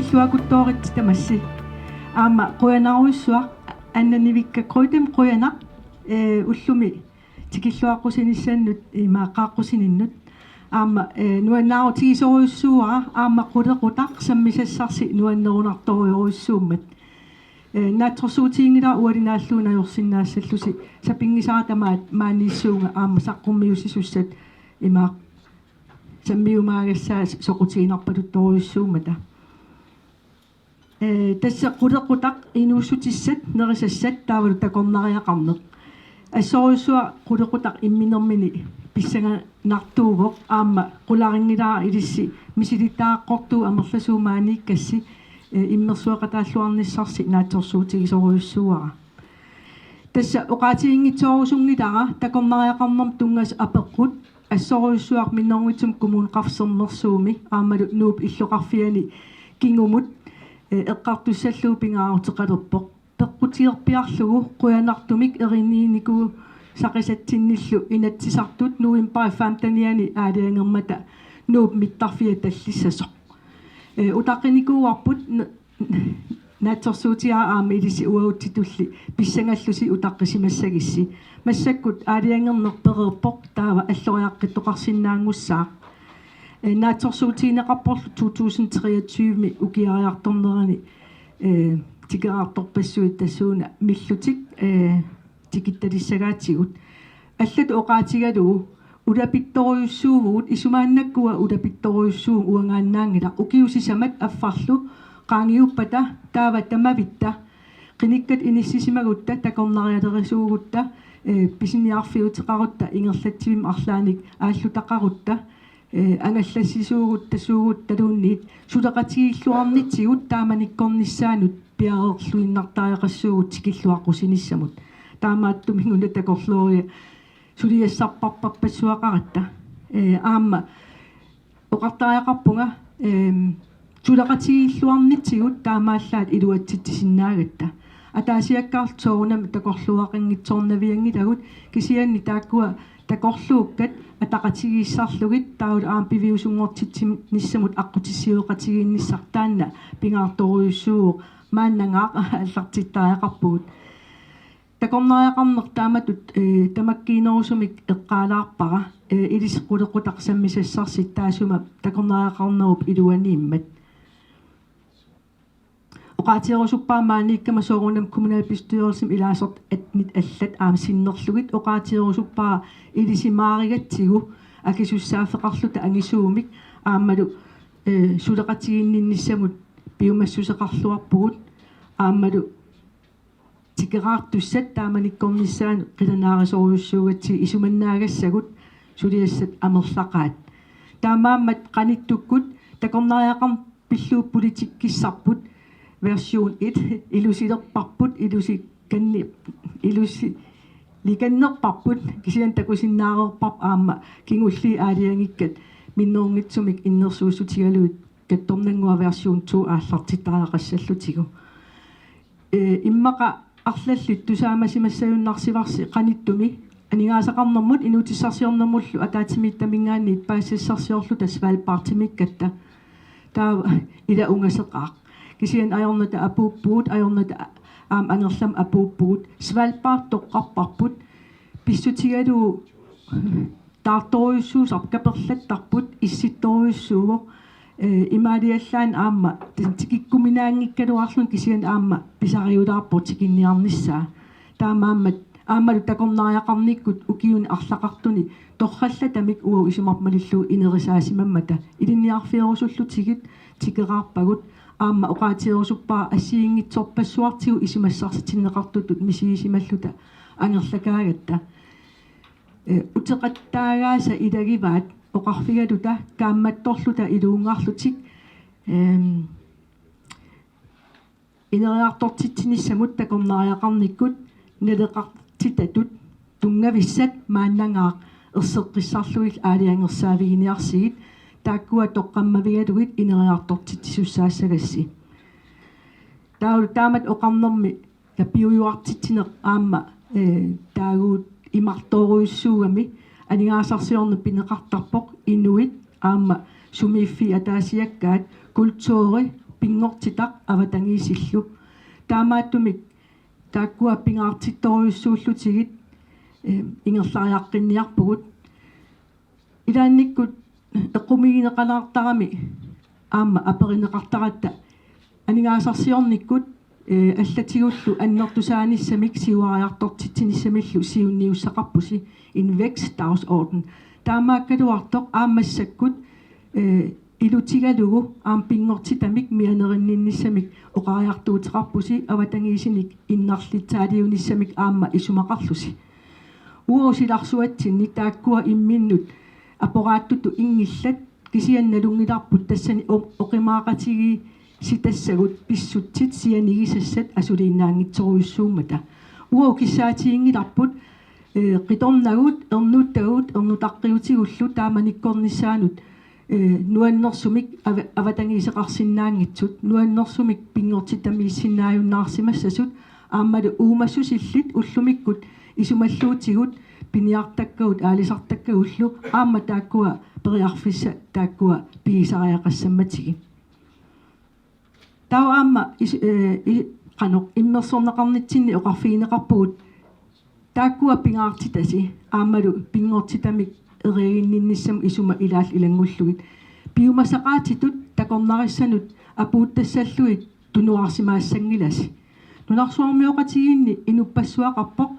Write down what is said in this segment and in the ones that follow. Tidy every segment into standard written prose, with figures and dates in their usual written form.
tikilluakuttorit tamassi aama qoyanaruissuaq annanivikka qoitem qoyanaq ullumi tikilluaqqusinissannut imaaqaaqqusininnut aama nuannaaru tigisoruissuuara aama qutequtaq sammisassarsi nuannerunartoriuruissuummat naatsorsuutiingila ualinaalluuna jorsinnaasallusi sapingisaatamaat maaniissuunga aama saqqummiusisussat imaaq sammiumaagassaa soqutiinarpaluttoriussuumata tässä qutequtaq inuussutissat nerisassat taavalu takornariaqarneq assoriussua qutequtaq imminermini pissanga nartuuvoq aama qularingilaa ilissi misilitaaqqortuu amerlasuumaaniikkassi immersuaqataalluarnissarsi naatsorsuutigisoriussuara tässä oqaatiingitsoorusungilaa takornariaqarnerm tungas apeqqut assoriussuaq minnorngitsum kumun qarsernersuumi aamalu nuup illoqarfiani kingumut eqqartussalluu pingaarutiqalerpoq peqqutigerpiarlugu quyanartumik eriniiniku saqisattinnillu inatsisartut nuimpari faamtaniani aaliangermata nuup mittarfia tallissasoq utaqinikuuarput naatsorsuutiaa aama ilisi uaguttitulli pissangallusi utaqqisimassagissi massakkut aaliangernerpereerpoq taava alloriaqqittoqarsinnaangussaaq naatsorsuutiineqarporlu 2023 ukiariartornerani tikeraartorpassuit tassuuna millutik tikittalisagaatigut аллат оqaatigalugu ulapittoriussuuvugut isumaannakkua ulapittoriussuun uangaannaangila ukiusissamat affarlu qaangiuppata taava tamavitta qinikkat inissisimagutta takornarialerisuugutta pisiniarfiuteqarutta ingerlativim arlaanik aallutaqarutta ангаллассисуугут тассуугут талуунниит сулеқатигиллуарнитсигут тааманиккорнissaanут пиареерлуиннартариақассуугут тикиллуаққусиниссамут таамааттумингуна такорлуурия сулиассарпарпаппассуақаратта аама оқартариақарпунга сулеқатигиллуарнитсигут таамааллаат илуатситсиннаагатта атаасиаккаартсоорунам такорлуақингитсоорнавиангилагут кисианни тааккуа такорлууккат атақатигииссарлугит таул аам пивиусунгортитсим ниссамут аққутиссиуеқатигиинниссартаанна пингаарторуйуссууоқ мааннангаақ аллартиттариақарпугут такорнариақарнер тааматут тамаккиинерусумик эққаалаарпара илисеқулеқутақсаммисассарсит таасума такорнариақарнеруп илуанииммат oqaatiерусуппаамааниккама соорунам kommunalbestyrelsen илаасорт атнит аллат аамсиннерлугит oqaatiерусуппаа илисимааригатсигу акисуссаафеқарлута ангисуумик аамалу сулеқатигиннинниссамут пиумассусеқарлуарпугут аамалу тикераартуссат тааманиккорнissaан қиланаарисоруйуссуугатси исуманнаагассагут сулиассат амерлақаат таамааммат qaниттуккут такорнариақарм пиллуу политиккиссарпут version 1 ilusilerparput ilusi likannerparput kisian takusinnaareerpap aama kingulli aaliangikkat minnerngitsumik innersuussutigaluut kattornangua version 2 aallartittariaqassallutigu immaqa arlallut tusaamasimassayunnarsivarsi qanittumi anigaasaqarnermut inutissarsiornermullu ataatimittamingaanniit paassissarsiorlu tasvaalpartimikkatta taa ila ungaseqaaq kisian ajornata apuuppuut ajornata angerlam apuuppuut svalpaart toqqarparput pissutigalu taartoriussuusar kaperlattarput issittoriussuugoq imaaliallaan aamma tikikkuminaangikkaluarlun kisian aamma pisariulaarput tikinniarnissaa taamaammat aammalu takornariaqarnikkut ukiun arlaqartuni torralla tamik uo isumarmalillu inerisaasimammata ilinniarfiurusullutigit tikeraarpagut аама оqaatiерусуппаа ассиингитсорпассуартигу исимассарситиннеқартутут мисигисималлута ангерлакаагатта утеқаттаагааса илагиваат оқарфигалута каамматторлута илуунгаарлутик инериартортитсиниссамут такорнариақарниккут налеқартитатут тунгависсат мааннангаақ ерсеққиссарлугил аалиангерсаавигиниарсигит тааккуа тоққаммавигалугит инериартортитсуссаассагасси таул таамат оқарнерми тапиуюартитсинеқ аама таагуут имарторуйуссуугами анигаасарсиорне пинеқартарпоқ инуит аама сумииффи атаасиаккаат культуори pingortitaq avatangiisillu taamaattumik taakkua pingaartittoriussuullutigit ingerlariaqqinniarpugut ilaannikkut eqqumigineqalaartarami aamma aperineqartaratta aningaasarsiornikkut аллатигуллу аннертусааниссамик сиуариартортитсинissамиллу сиунниуссақарпуси in vækstdagsorden таамааккалуартоқ аамассаккут илутигалугу аампингортитамик мианериннинниссамик оқариартуутеқарпуси аватангиисиник иннарлитсаалиунissамик аама исумақарлуси уорусиларсуатсинник тааккуа имминнут апорааттуту ингиллат кисианналунгиларпут тассани оқимаақатиги ситассагут писсутсит сианигисассат асулииннаангитсоруйуссууммата уо киссаатиингиларпут қиторнагут ернуттагут ернутаққиутигуллу тааманиккорнissaanут нуаннерсумик аватангисеқарсиннаангитсут нуаннерсумик пингортитамииссиннааюннаарсимассасут ааммалу уумассусиллит уллумиккут исумаллуутигут пиниартаккагут аалисартаккагуллу аама тааккуа периарфисса тааккуа пигисариақассамматиги таа аама qanoq иммерсорнеқарнитсинни оқарфигинеқарпугут тааккуа пингаартитаси аамалу пингортитамик эригиннинниссам исума илаал илангуллугит пиумасақаатитут такорнариссанут апууттассаллуит тунуарсимаассангиласи нунарсуармиоқатигинни инуппассуақарпоқ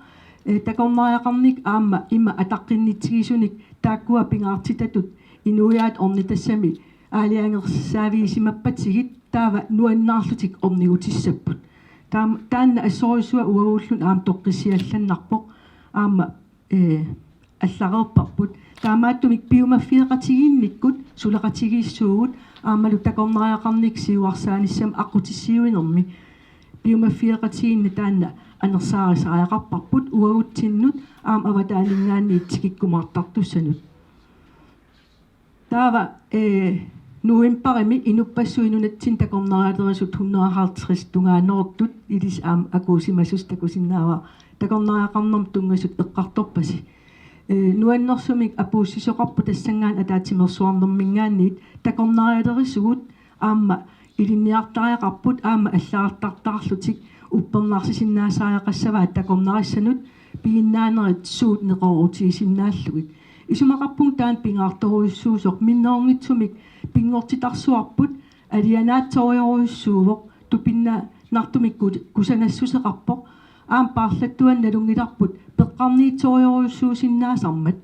такорнариақарник аама има атаққиннитсигисуник тааккуа пингаартитатут инуяат орнитассами аалиангерсаавиисимаппатсигит таава нуаннаарлутик орнигутиссаппут таанна ассорисуа уагууллун аам тоққиссиалланнарпоқ аама аллареерпарпут таамааттумик пиумаффиеқатигинниккут сулеқатигииссуугут аамалу такорнариақарник сиуарсааниссам аққутиссиуинерми пиумаффиеқатигинна таанна анерсаарисариақарпарпут уагутсиннут аам аватаанингаанни тикиккумаартартуссанут таава Novemberimi inupassuinunatsin takornarialerasut 150 tungaannertut ilis aam akuusimassus takusinnaava takornariaqarnerm tungasut eqqartorpasi nuannersumik apuussisoqarpu tassangaan ataatimersuarnermingaanniit takornarialerisugut aamma ilinniartariaqarput aamma аллаартартарлутик уппернарсисиннаасариақассаваа takornarissanut piginnaanerit suut neqorutigisinnaallugit исумақарпун таан пингаарторуйуссуусоқ миннеорнитсумик пингортитарсуарпут алианаатсориоруйуссуувоқ тупинна нартумиккут кусанассусеқарпоқ аам paarlattuanналунгиларпут пеққарниитсориоруйуссуусиннаасармат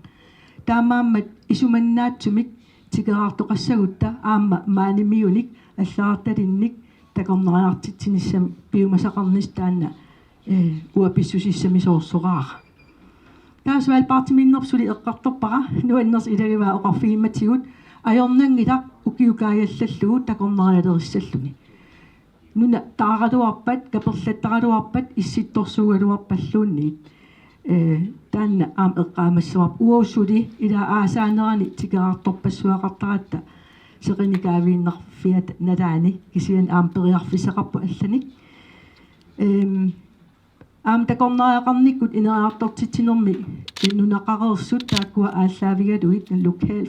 таамааммат исуманнаатсумик тикераартоқассагутта аама maaнимиуник аллаарталинник такорнериартитсиниссам пиумасақарнис таанна уаписсусиссами соорсораара таасвал партиминнерсули эққарторпара нуаннерс илагиваа оқарфигиматигут ajornangilaq ukiukaajallallugu takornerialerissalluni nuna taaraluarpat kaperlattaraluarpat issittorsugaluarpalluunniit taanna aam eqqaamassuarp uossuli ila aasaanerani tikeraartorpassuaqartaratta seqinikaaviinnerfiat nalaani kisian aam periarfiseqarpu allanik aam takorneriaqarnikkut ineriartortitsinermi nunaqareersut taakkua aallavigaluit lokal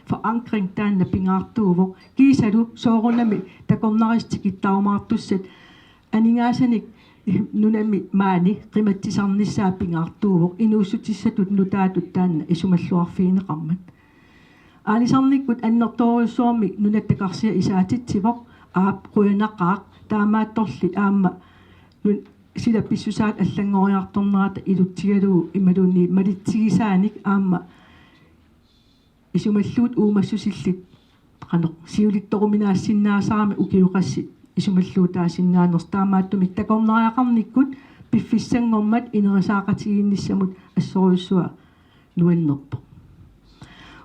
forankring taanna pingaartuuvoq kiisalu soorunami takornaristikitaumaartussat aningaasani nunami maani qimattisarnissaa pingaartuuvoq inuussutissatut nutaatut taanna isumalluarfiineqarmat aalisarnikkut annertoriussuarmi nunattakarsia isaatitsivoq aap quyanaqaaq taamaattorli aamma sila pissusaat allangoriartornerata iluttigaluu imalunni malitsigisaanik aamma isumalluut uumassusillit qanoq siulittoruminaassinnaasaarami ukiuqassit isumalluutaasinnaanerс taamaattumik takorneriaqarnikkut piffissangormat inerisaaqatigiinnissamut assoriussua nuannerpo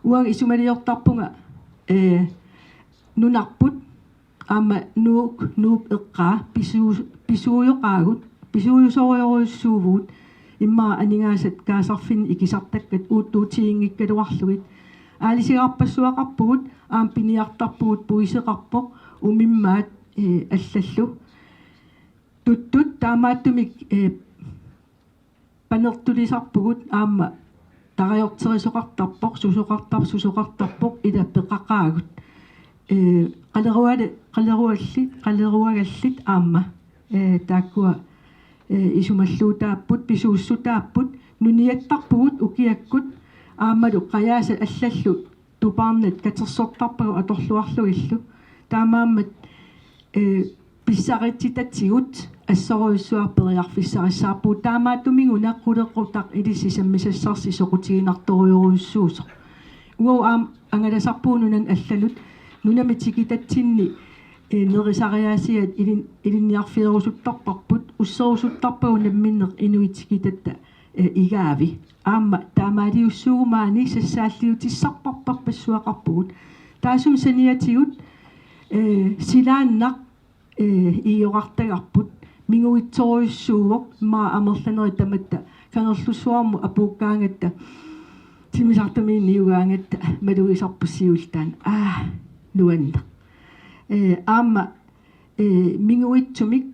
uang isumaliortarpunga nunarput aamma nuuk eqqaa pisuuyoqaagut pisuuyusoriorussuuvuut immaa aningaasat kaasarfin ikisartakkat uuttuutiingikkaluarlugit aalisigaarpassuaqarpugut aam piniartarpugut puiseqarpoq umimmaat аллаллу туттут таамааттумик панертулисарпугут аама тариортерисоқартарпоқ сусоқартарпоқ ила пеқақаагут qalleruagallit aamma taakkua isumalluutaapput pisuussutaapput nuniattarpugut ukiakkut aammalu qayaasa allallu tupaarnat katersortarpagu atorluarlugillu taamaammat pissaqitsitatsigut assoriussuarperiarfissarissаарpuu taamaattuminguna quleqqutaq ilississammisassarsi soqutiginartoriuruussuuso uau angalasarpuununan allalut nunamitikitatinni nerisariaasiat ilinniarfilerusuttarparput usserusuttarpagu namminneq inuitikitatta igaavi aamma taamaaliussuumaani sassaalliutissarparpar passuaqarpugut taasum saniatigut silaannaq iioqartagarput minguitsoruissuuvoq maa amerlaneri tamatta kangerlussuarmu apuukkaangatta timisartamiinniugaangatta maluisarpussiultaan nuanna aamma minguitsumik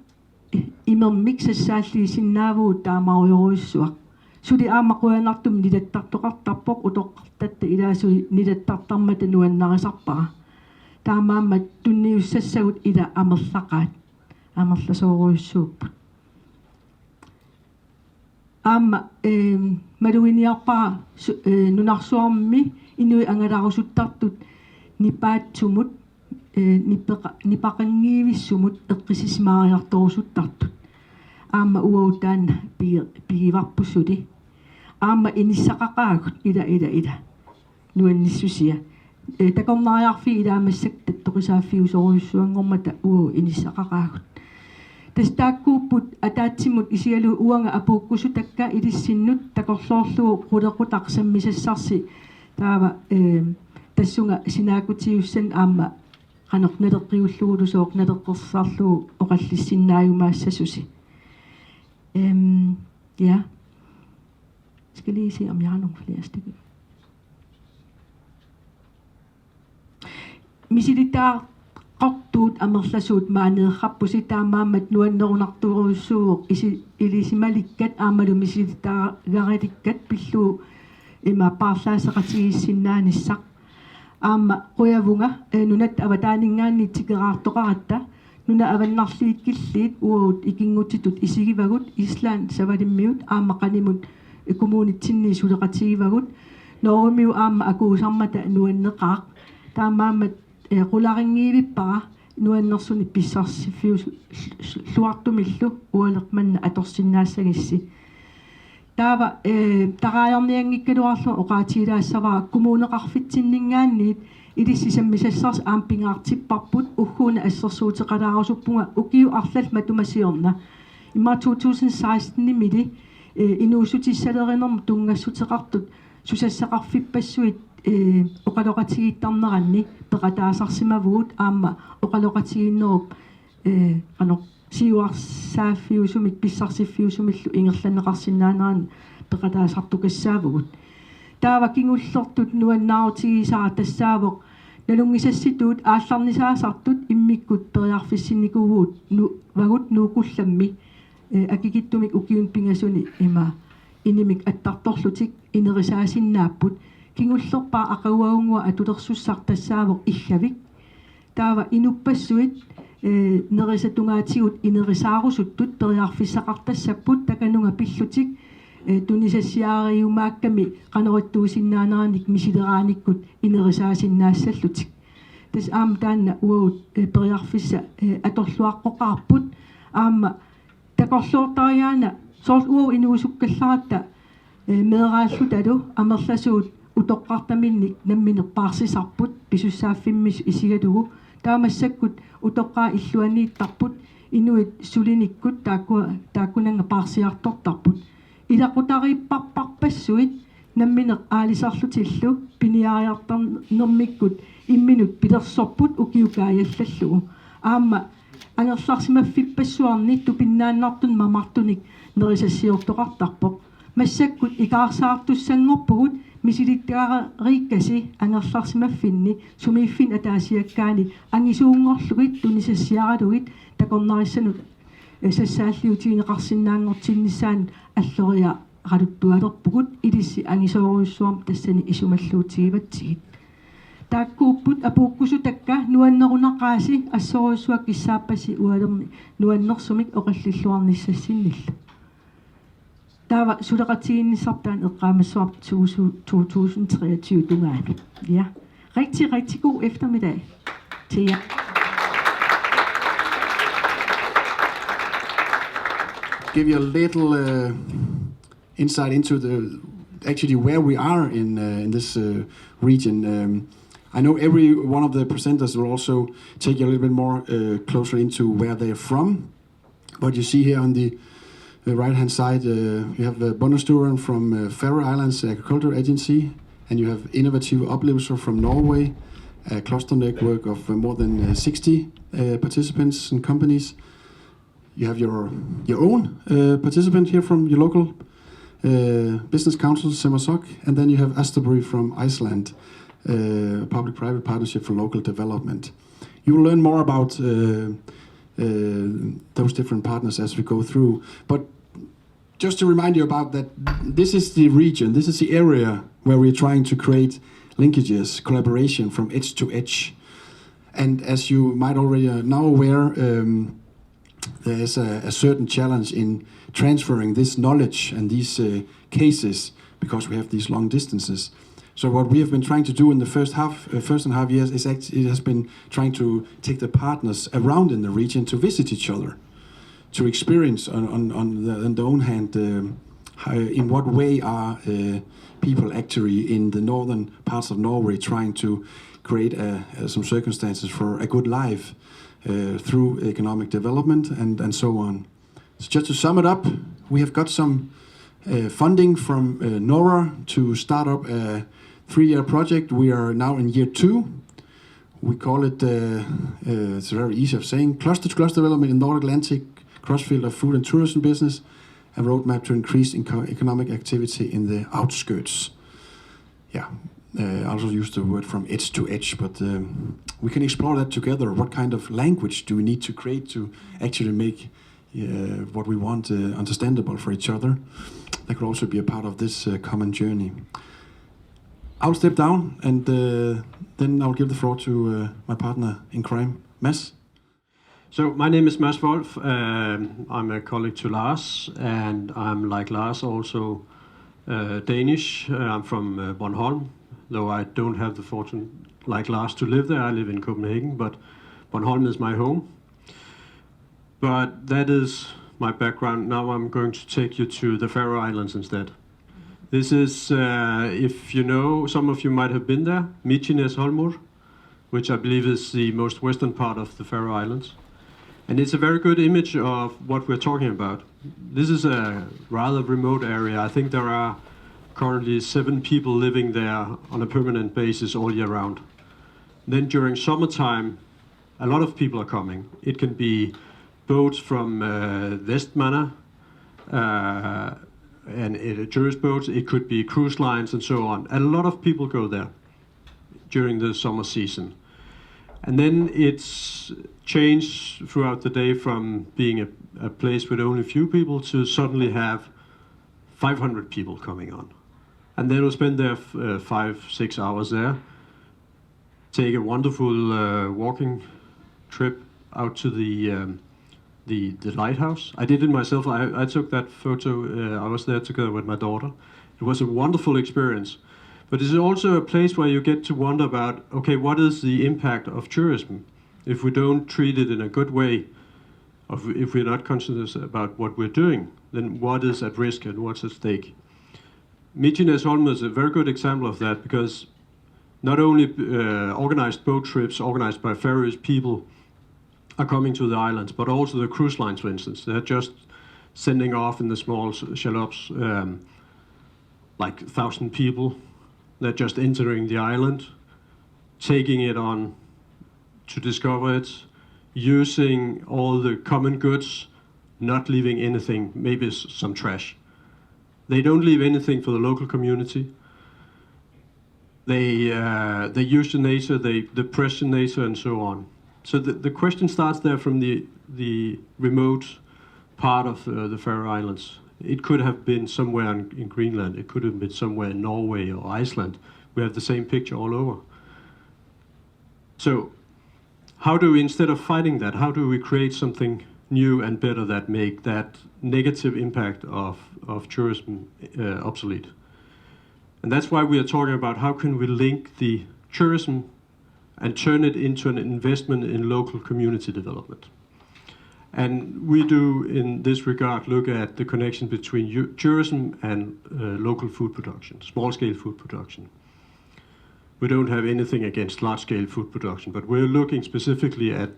imermik sassaalliisinnaavugu taamariuruissuaq suli aamma quyanartum nilattartoqartarpoq utoqqartatta ilaasui nilattartarmata nuannarisarpara taamaammat tunniussassagut ila amerlaqaat amerlasooruissuupput aamma maluiniarpara nunarsuarmi inui angalarusuttartut nipaatsumut nipaqangiivissumut eqqisismaariartorusuttartut aamma uautaanna pigivarpussuli aamma inissaqaqaagut ila nuannissusia takornariarfi ilaamassak tattoqisaaffiusoruissuanngormata inissaqaqaagut tastaakkuupput ataatsimut isialu uanga apuukkusutakka ilissinnut takorloorlugu qulequtaqsammisassarsi taava tassunga sinaakutiussan aamma qanernadeqqiullugulusooq nadeqqersaarlugu oqallissinnaajumaasasusi ja skal lige se om jeg har nogle flere stykker misilitar qortuut amerlasuut maaneerrappusi taamaammat nuannerunarturuussuuq ilisimalikkat aammalu misilitaagarillikkat pillu ima paarlaaseqatigissinnaanissaq aamma quyavunga nunat avataaningaanni tikeraartoqaratta nuna avannarliitkilliit uut ikinngutitut isigivagut Island savalimmiut aamma qanimut kommunitsinni suleqatigivagut noorumiu aamma akuusarmata nuanneqaaq taamaammat qularingiivippara nuannersuni pissarsifius luartumillu ualeqmanna atorsinnaasagissi taava taqaajarnianngikkaluarlu oqaatiilaassavaa kommuneqarfitsinningaanniit ilissisammisassars aampingaartipparput ugguuna assersuuteqalaarusuppunga ukiu arlal matumasiorna imma 2016 mili inuusutissaleerinermu tungassuteqartut susassaqarfipassuit oqaloqatigiittarneranni peqataasarsimavugut aamma oqaloqatiginnerup siuarsaafiusumik pissarsifiusumillu ingerlaneqarsinnaanerani peqataasartukassaavugut taava kingullertut nuannaautigisara tassaavoq nalungisassituut aallarnisaasartut immikkut periarfissinikuvuut vagut nuukullammi akikittumik ukiun pingasuni ima inimik attartorlutik inerisaasinnaapput kingullerpaa aqauaungua atulersussartassaavoq illavik taava inupassuit nerisatungaatigут inerisaarussuttut periarfissaqartassapput takanunga pillutik tunisassiaariumaakkami qanerittuusinnaanernik misileraanikkut inerisaasinnaassаллутик тас аам таанна уут periarfissa аторлуаққоқарпут аама такорлуортариаана соорл уу инуусуккалларатта меерааллуталу амерласуут утоққартаминник намминерпаарсисарпут писуссааффиммис исигалугу таамассаккут утоққаа иллуанииттарпут инуит сулиниккут тааккунанга паарсиартортарпут илақутарииппарпарпассуит намминеқ аалисарлутиллу пиниариартарнермиккут имминут пилерсорпут укиукааяllаллугу аама ангерларсимаффиппассуарни тупиннааннартун мамартуник нерисассиортоқартарпоқ массаккут икаарсаартуссангорпугут мисилиттаариккаси ангерларсимаффинни сумииффин атаасиаккаани ангисуунгорлугит тунисассиаралугит такорнариссанут сассааллиутигинеқарсинаангортиннissaан аллориа қалуттуалерпугут илисси ангисооруйссуарм тассани исумаллуутигиватсигит Taakkuupput apuukkusutakka nuannerunaqaasi assorussua kissaapasi ualerni nuannersumik oqallilluarnissassinnill. Taava suleqatiginnissartaan eqqaamassuart 2023 tungaanu. Ja. Rigtig god eftermiddag til jer. Give you a little insight into actually where we are in this region. I know every one of the presenters will also take you a little bit more closer into where they're from. But you see here on the right-hand side, you have Bondesturen from Faroe Islands Agriculture Agency, and you have Innovative Oplevelser from Norway, a cluster network of more than 60 participants and companies. You have your own participant here from your local business council, Semasok, and then you have Astorbury from Iceland, a public-private partnership for local development. You will learn more about those different partners as we go through. But just to remind you about that, this is the region, this is the area where we're trying to create linkages, collaboration from edge to edge. And as you might already now aware, there is a certain challenge in transferring this knowledge and these cases because we have these long distances. So what we have been trying to do in the first and a half years is actually it has been trying to take the partners around in the region to visit each other, to experience on the own hand in what way are people actually in the northern parts of Norway trying to create some circumstances for a good life through economic development and so on. So just to sum it up, we have got some funding from NORA to start up a 3-year project. We are now in year 2. We call it, it's very easy of saying, cluster-to-cluster development in North Atlantic, crossfield of food and tourism business, a roadmap to increase economic activity in the outskirts. Yeah, I also use the word from edge to edge, but we can explore that together. What kind of language do we need to create to actually make what we want understandable for each other? That could also be a part of this common journey. I'll step down and then I'll give the floor to my partner in crime, Mads. So my name is Mads Wolf. I'm a colleague to Lars, and I'm like Lars also Danish. I'm from Bornholm, though I don't have the fortune like Lars to live there. I live in Copenhagen, but Bornholm is my home. But that is my background. Now I'm going to take you to the Faroe Islands instead. This is, if you know, some of you might have been there, Mykinesholmur, which I believe is the most western part of the Faroe Islands. And it's a very good image of what we're talking about. This is a rather remote area. I think there are currently 7 people living there on a permanent basis all year round. Then during summertime, a lot of people are coming. It can be boats from Vestmanna, and tourist boats. It could be cruise lines and so on. And a lot of people go there during the summer season. And then it's changed throughout the day from being a place with only a few people to suddenly have 500 people coming on. And then we'll spend there 5-6 hours there, take a wonderful walking trip out to the lighthouse. I did it myself. I took that photo. I was there together with my daughter. It was a wonderful experience. But it's also a place where you get to wonder about, okay, what is the impact of tourism if we don't treat it in a good way, or if we're not conscious about what we're doing, then what is at risk and what's at stake? Mykinesholm is a very good example of that, because not only organized boat trips organized by Faroese people are coming to the islands, but also the cruise lines, for instance. They're just sending off in the small shallops like 1,000 people. They're just entering the island, taking it on to discover it, using all the common goods, not leaving anything, maybe some trash. They don't leave anything for the local community. They use the nature, they press the nature, and so on. So the question starts there from the remote part of the Faroe Islands. It could have been somewhere in Greenland. It could have been somewhere in Norway or Iceland. We have the same picture all over. So how do we, instead of fighting that, how do we create something new and better that make that negative impact of tourism obsolete? And that's why we are talking about how can we link the tourism and turn it into an investment in local community development. And we do, in this regard, look at the connection between tourism and local food production, small-scale food production. We don't have anything against large-scale food production, but we're looking specifically at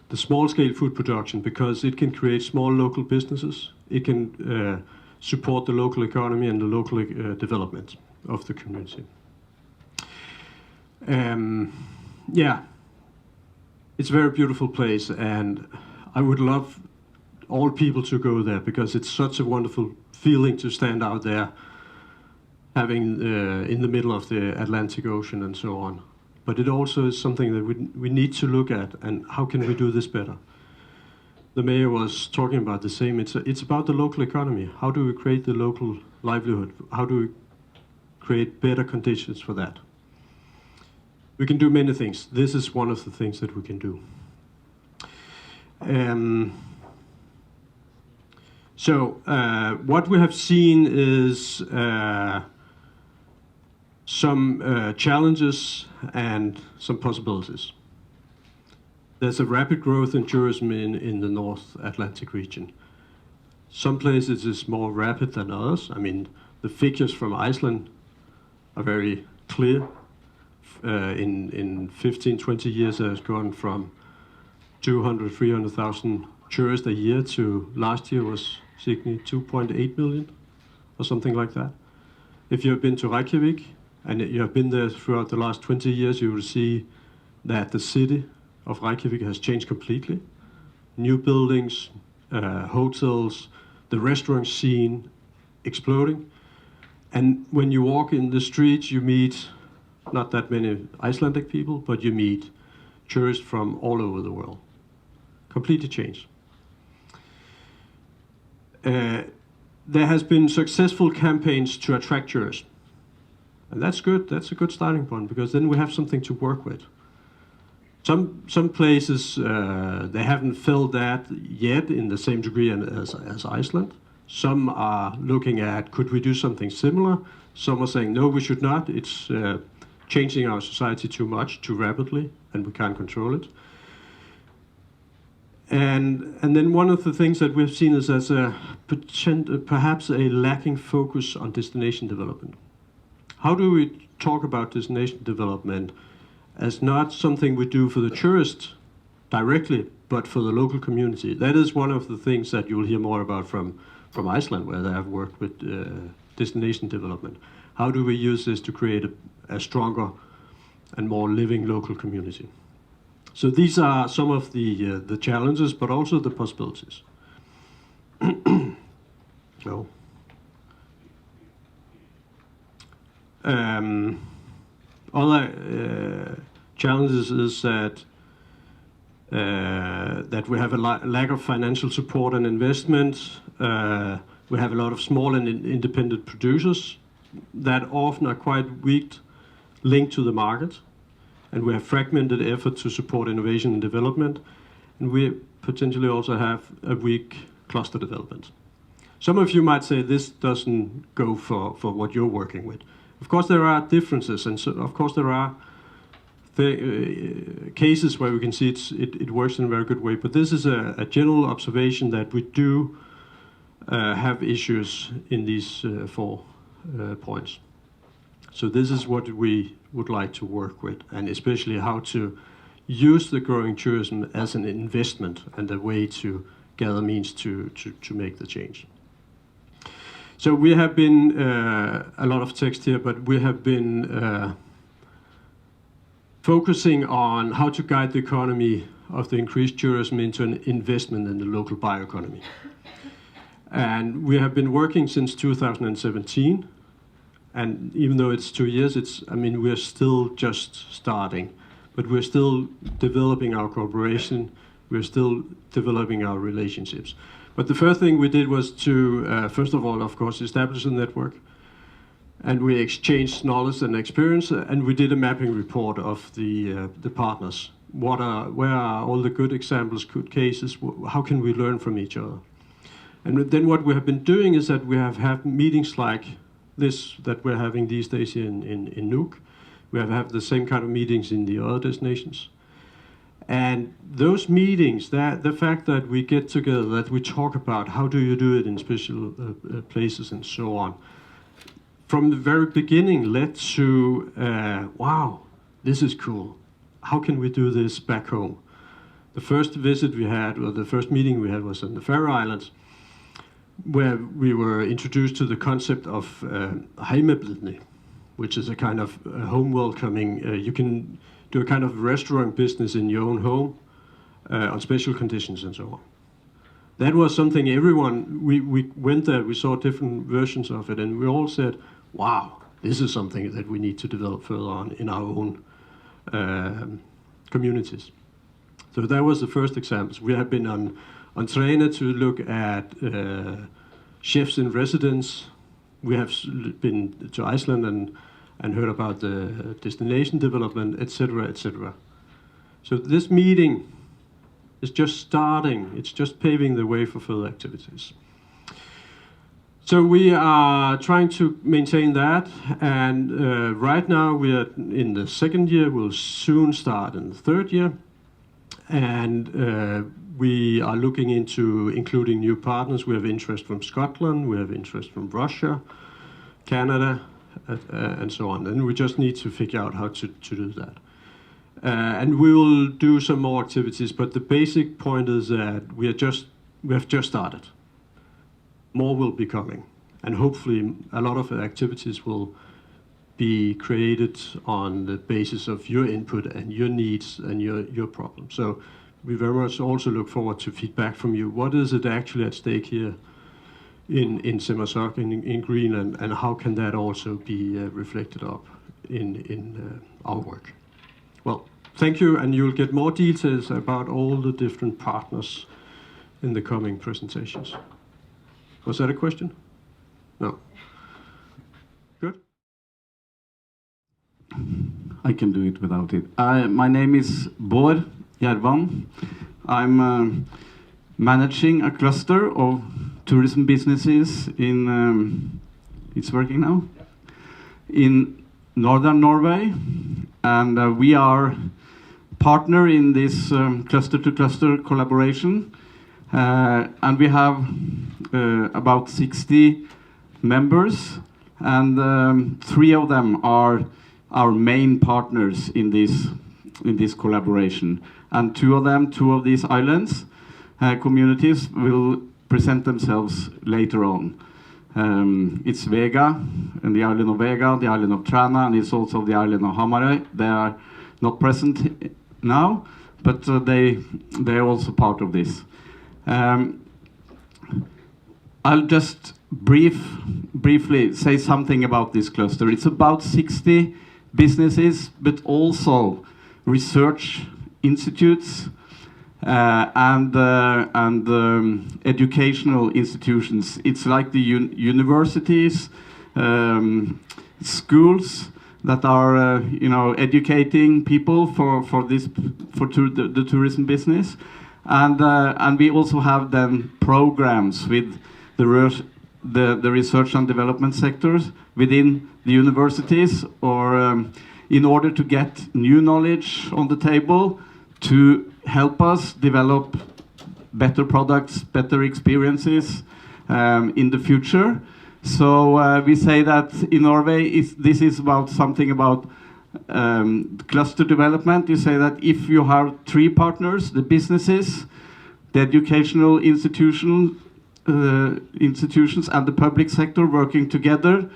the small-scale food production because it can create small local businesses. It can support the local economy and the local development of the community. Yeah, it's a very beautiful place, and I would love all people to go there because it's such a wonderful feeling to stand out there having in the middle of the Atlantic Ocean and so on. But it also is something that we need to look at, and how can we do this better? The mayor was talking about the same. It's about the local economy. How do we create the local livelihood? How do we create better conditions for that? We can do many things. This is one of the things that we can do. So what we have seen is some challenges and some possibilities. There's a rapid growth in tourism in the North Atlantic region. Some places it's more rapid than others. I mean, the figures from Iceland are very clear. In 15, 20 years, it has gone from 200, 300,000 tourists a year to last year was 2.8 million or something like that. If you have been to Reykjavik and you have been there throughout the last 20 years, you will see that the city of Reykjavik has changed completely. New buildings, hotels, the restaurant scene exploding. And when you walk in the streets, you meet not that many Icelandic people, but you meet tourists from all over the world. Completely changed. There has been successful campaigns to attract tourists. And that's good. That's a good starting point because then we have something to work with. Some places, they haven't felt that yet in the same degree as Iceland. Some are looking at, could we do something similar? Some are saying, no, we should not. It's changing our society too much, too rapidly, and we can't control it. And then one of the things that we've seen is as perhaps a lacking focus on destination development. How do we talk about destination development as not something we do for the tourist directly, but for the local community? That is one of the things that you'll hear more about from Iceland, where they have worked with destination development. How do we use this to create a stronger and more living local community? So these are some of the challenges, but also the possibilities. No. Other challenges is that we have a lack of financial support and investment. We have a lot of small and independent producers that often are quite weak linked to the market. And we have fragmented effort to support innovation and development. And we potentially also have a weak cluster development. Some of you might say this doesn't go for what you're working with. Of course, there are differences, and so, of course, there are cases where we can see it works in a very good way. But this is a general observation that we do have issues in these 4 points. So this is what we would like to work with, and especially how to use the growing tourism as an investment and a way to gather means to make the change. So we have been, a lot of text here, but we have been focusing on how to guide the economy of the increased tourism into an investment in the local bioeconomy. And we have been working since 2017. And even though it's 2 years, we're still just starting, but we're still developing our cooperation. We're still developing our relationships. But the first thing we did was to, first of all, of course, establish a network. and we exchanged knowledge and experience, and we did a mapping report of the partners. Where are all the good examples, good cases? How can we learn from each other? And then what we have been doing is that we have had meetings like this that we're having these days in Nuuk. We have had the same kind of meetings in the other destinations. And those meetings, the fact that we get together, that we talk about how do you do it in special places and so on, from the very beginning led to, wow, this is cool. How can we do this back home? The first visit we had, or the first meeting we had, was on the Faroe Islands, where we were introduced to the concept of heimeblidni, which is a kind of home welcoming. You can do a kind of restaurant business in your own home on special conditions and so on. That was something we went there, we saw different versions of it, and we all said, wow, this is something that we need to develop further on in our own communities. So that was the first examples. We have been on Træna to look at chefs in residence. We have been to Iceland and heard about the destination development, etc., etc. So this meeting is just starting. It's just paving the way for further activities. So we are trying to maintain that, and right now we are in the second year. We'll soon start in the third year, and we are looking into including new partners. We have interest from Scotland, we have interest from Russia, Canada, and so on. And we just need to figure out how to do that. And we will do some more activities, but the basic point is that we have just started. More will be coming, and hopefully a lot of activities will be created on the basis of your input and your needs and your problems. So we very much also look forward to feedback from you. What is it actually at stake here in Simasok, in Greenland, and how can that also be reflected up in our work? Well, thank you, and you'll get more details about all the different partners in the coming presentations. Was that a question? No. Good. I can do it without it. My name is Bård Jervan. I'm managing a cluster of tourism businesses in, it's working now? In northern Norway. And we are partner in this cluster-to-cluster collaboration. And we have about 60 members, and 3 of them are our main partners in this collaboration. And 2 of these islands communities will present themselves later on. It's Vega, and the island of Vega, the island of Træna, and it's also the island of Hamarøy. They are not present now, but they are also part of this. I'll just briefly say something about this cluster. It's about 60 businesses, but also research institutes and educational institutions. It's like the universities, schools that are educating people for the tourism business. And we also have then programs with the research and development sectors within the universities, or in order to get new knowledge on the table to help us develop better products, better experiences in the future. So we say that in Norway, this is about something about cluster development. You say that if you have 3 partners, the businesses, the educational institutions and the public sector working together,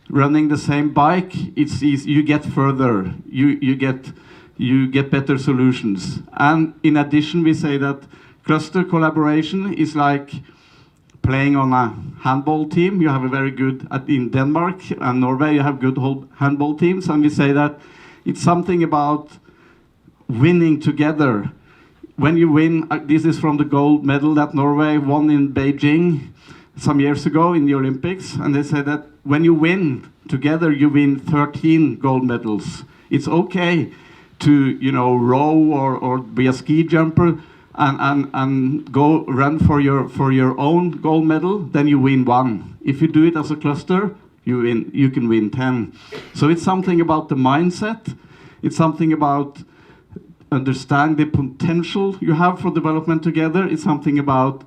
running the same bike, it's easy. You get further. You get better solutions. And in addition, we say that cluster collaboration is like playing on a handball team. You have a very good, in Denmark and Norway, you have good handball teams. And we say that it's something about winning together. When you win, this is from the gold medal that Norway won in Beijing some years ago in the Olympics, and they said that when you win together, you win 13 gold medals. It's okay to, you know, row or be a ski jumper and go run for your own gold medal, then you win 1. If you do it as a cluster, you can win 10. So it's something about the mindset. It's something about understanding the potential you have for development together. It's something about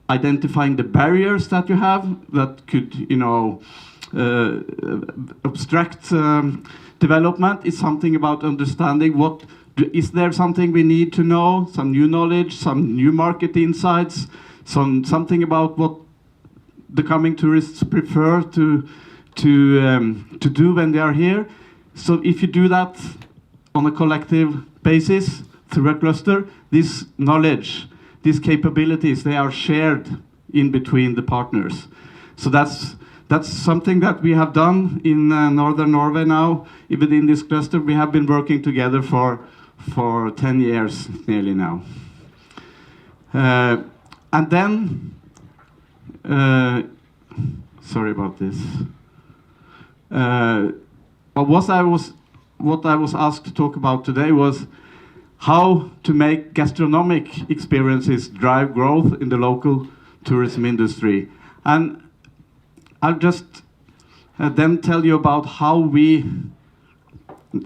identifying the barriers that you have that could, you know, obstruct development. It's something about understanding is there something we need to know, some new knowledge, some new market insights, something about what the coming tourists prefer to do when they are here. So if you do that on a collective basis through a cluster, this knowledge, these capabilities, they are shared in between the partners. So that's something that we have done in northern Norway now. Even in this cluster, we have been working together for 10 years nearly now. And then, sorry about this. But what I was asked to talk about today was how to make gastronomic experiences drive growth in the local tourism industry. And I'll just then tell you about how we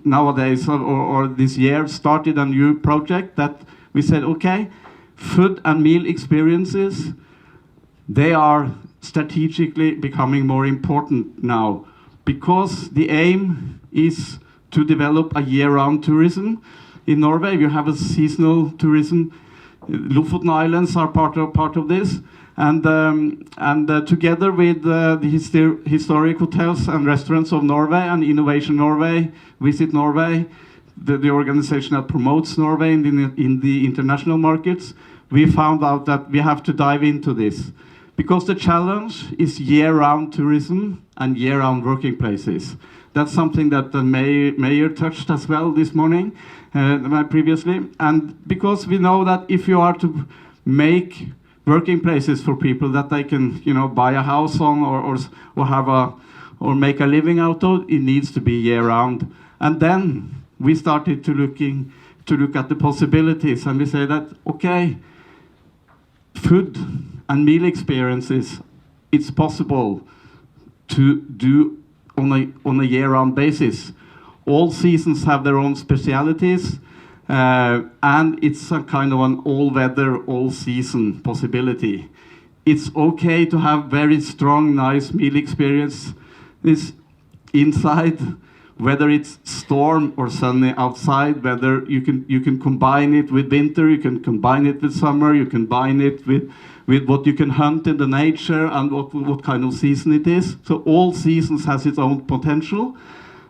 nowadays or this year started a new project that we said, okay, food and meal experiences, they are strategically becoming more important now, because the aim is to develop a year-round tourism. In Norway, you have a seasonal tourism. Lofoten Islands are part of this, and together with the historic hotels and restaurants of Norway and Innovation Norway, Visit Norway, the organization that promotes Norway in the international markets, we found out that we have to dive into this, because the challenge is year-round tourism and year-round working places. That's something that the mayor touched as well this morning, previously. And because we know that if you are to make working places for people that they can, you know, buy a house on or have or make a living out of, it needs to be year-round. And then we started to look at the possibilities, and we say that, okay, food and meal experiences, it's possible to do on a year-round basis. All seasons have their own specialities, and it's a kind of an all-weather, all-season possibility. It's okay to have very strong, nice meal experience inside, whether it's storm or sunny outside, whether you can combine it with winter, you can combine it with summer, you can combine it with what you can hunt in the nature and what kind of season it is. So all seasons has its own potential.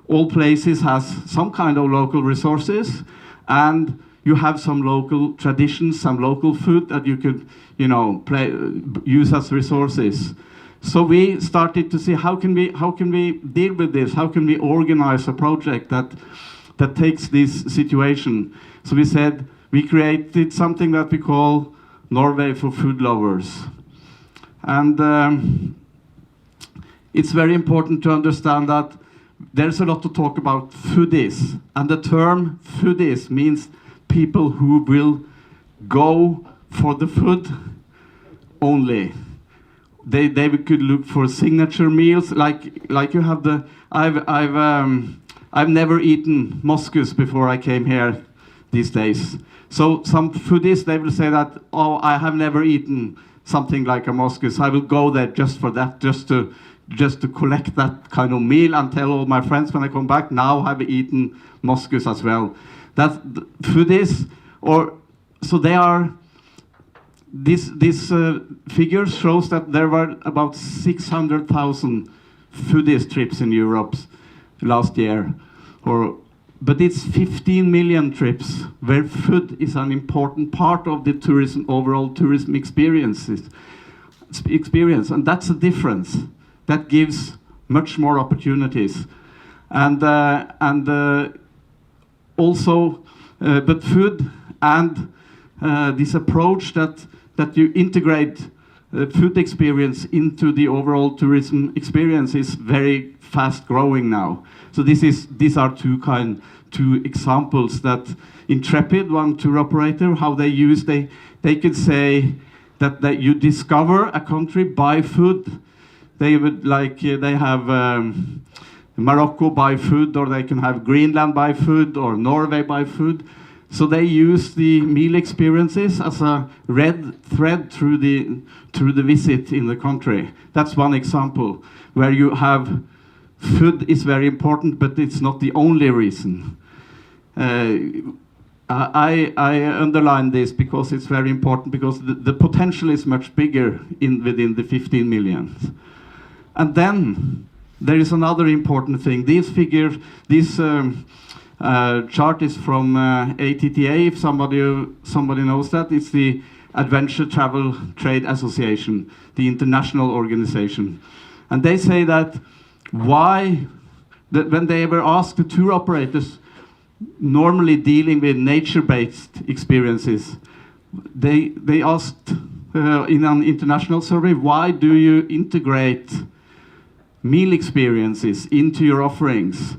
All places has some kind of local resources, and you have some local traditions, some local food that you could, you know, use as resources. So we started to see how can we deal with this? How can we organize a project that takes this situation? So we said we created something that we call Norway for Food Lovers. And it's very important to understand that there's a lot to talk about foodies. And the term foodies means people who will go for the food only. They could look for signature meals, like you have the. I've never eaten moskus before I came here these days. So some foodies, they will say that, oh, I have never eaten something like a moskus. I will go there just for that, just to collect that kind of meal and tell all my friends when I come back, now I've eaten moskus as well. That's foodies, so they are. This figure shows that there were about 600,000 foodies trips in Europe last year, but it's 15 million trips where food is an important part of the overall tourism experience, and that's a difference. That gives much more opportunities, and also, but food and this approach that you integrate food experience into the overall tourism experience is very fast growing now. So these are two examples that Intrepid, one tour operator, how they use, they could say that you discover a country by food. They would they have Morocco by food, or they can have Greenland by food, or Norway by food. So they use the meal experiences as a red thread through the visit in the country. That's one example where you have food is very important, but it's not the only reason. I underline this because it's very important, because the potential is much bigger within the 15 million. And then there is another important thing. These figures, this chart is from ATTA. If somebody knows that, it's the Adventure Travel Trade Association, the international organization, and they say that when they were asked, the tour operators normally dealing with nature-based experiences, they asked in an international survey, why do you integrate meal experiences into your offerings?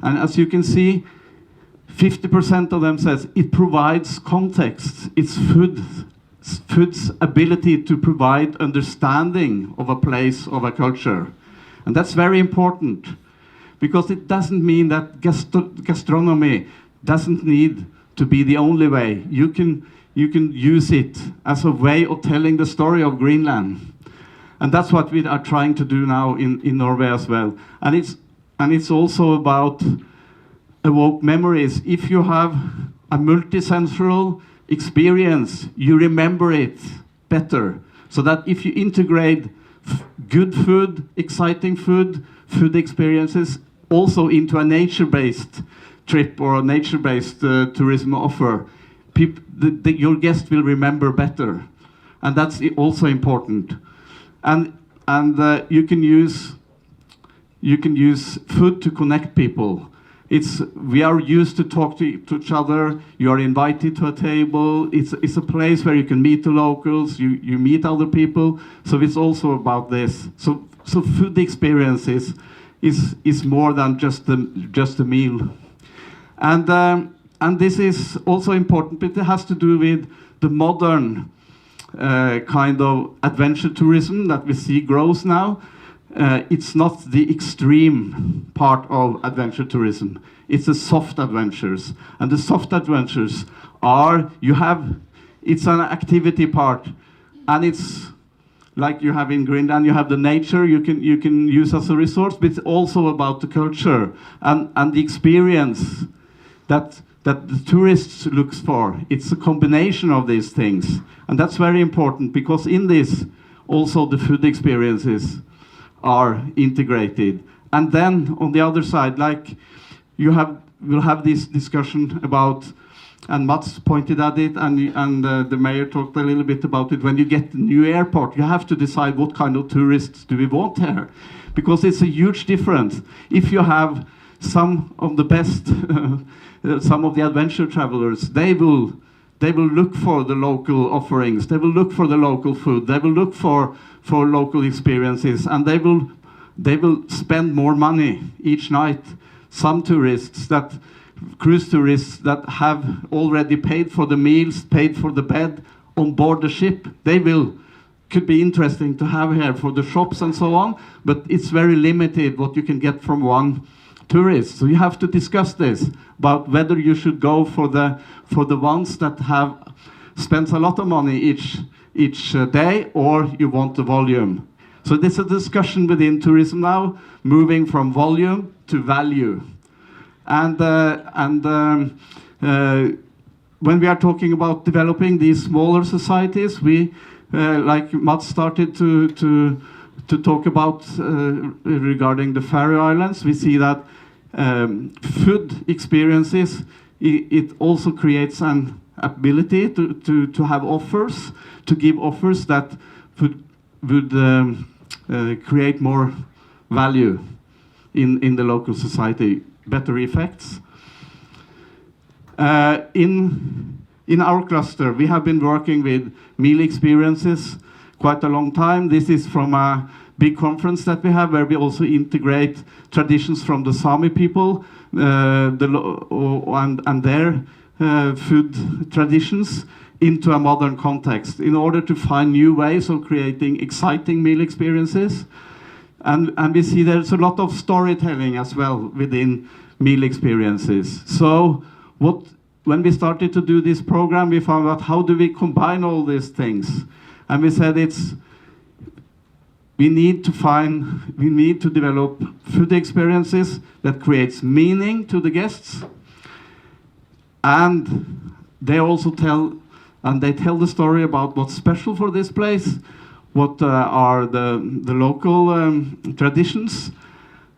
And as you can see, 50% of them says it provides context. It's food's ability to provide understanding of a place, of a culture. And that's very important, because it doesn't mean that gastronomy doesn't need to be the only way. You can use it as a way of telling the story of Greenland. And that's what we are trying to do now in Norway as well. And it's also about evoke memories. If you have a multisensory experience, you remember it better. So that if you integrate good food, exciting food experiences also into a nature-based trip or a nature-based tourism offer, your guest will remember better. And that's also important. And you can use food to connect people. We are used to talk to each other. You are invited to a table. It's a place where you can meet the locals. You meet other people. So it's also about this. So food experiences is more than just a meal. And this is also important, but it has to do with the modern kind of adventure tourism that we see grows now. It's not the extreme part of adventure tourism. It's the soft adventures. And the soft adventures it's an activity part. And it's like you have in Greenland, you have the nature you can use as a resource, but it's also about the culture and the experience that the tourists looks for. It's a combination of these things. And that's very important, because in this, also the food experiences are integrated. And then on the other side, like we'll have this discussion about, and Mats pointed at it, and the mayor talked a little bit about it. When you get the new airport, you have to decide what kind of tourists do we want there, because it's a huge difference. If you have some of the best, some of the adventure travelers, they will look for the local offerings. They will look for the local food. They will look for local experiences, and they will spend more money each night. Some cruise tourists that have already paid for the meals, paid for the bed on board the ship, could be interesting to have here for the shops and so on, but it's very limited what you can get from one tourist. So you have to discuss this about whether you should go for the ones that have spent a lot of money each day, or you want the volume. So there's a discussion within tourism now, moving from volume to value. And when we are talking about developing these smaller societies, we, like Mats started to talk about regarding the Faroe Islands, we see that food experiences, it also creates an ability to have offers, to give offers that would create more value in the local society, better effects. In our cluster, we have been working with meal experiences quite a long time. This is from a big conference that we have, where we also integrate traditions from the Sami people and their food traditions into a modern context in order to find new ways of creating exciting meal experiences. And we see there's a lot of storytelling as well within meal experiences. So when we started to do this program, we found out, how do we combine all these things? And we said we need to develop food experiences that creates meaning to the guests. And they also tell the story about what's special for this place, what are the local traditions.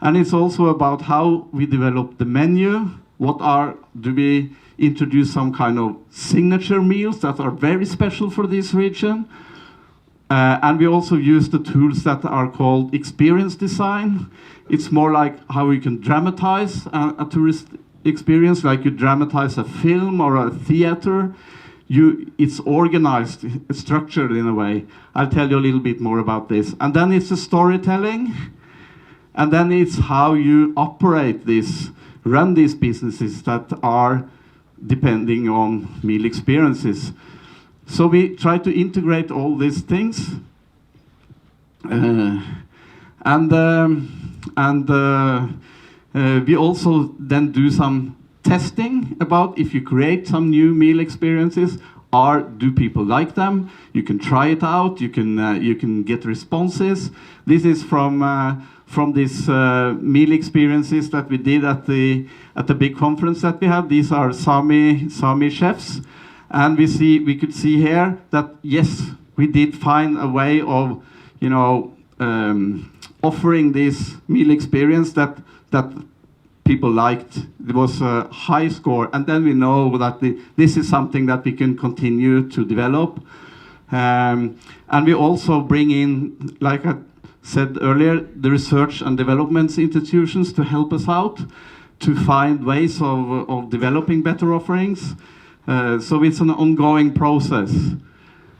And it's also about how we develop the menu. Do we introduce some kind of signature meals that are very special for this region? And we also use the tools that are called experience design. It's more like how we can dramatize a tourist experience, like you dramatize a film or a theater. It's organized, it's structured in a way. I'll tell you a little bit more about this. And then it's the storytelling. And then it's how you operate run these businesses that are depending on meal experiences. So we try to integrate all these things. We also then do some testing about if you create some new meal experiences, do people like them? You can try it out. You can get responses. This is from these meal experiences that we did at the big conference that we had. These are Sami chefs, and we could see here that yes, we did find a way of offering this meal experience that people liked. It was a high score, and then we know that this is something that we can continue to develop. And we also bring in, like I said earlier, the research and development institutions to help us out to find ways of developing better offerings. So it's an ongoing process.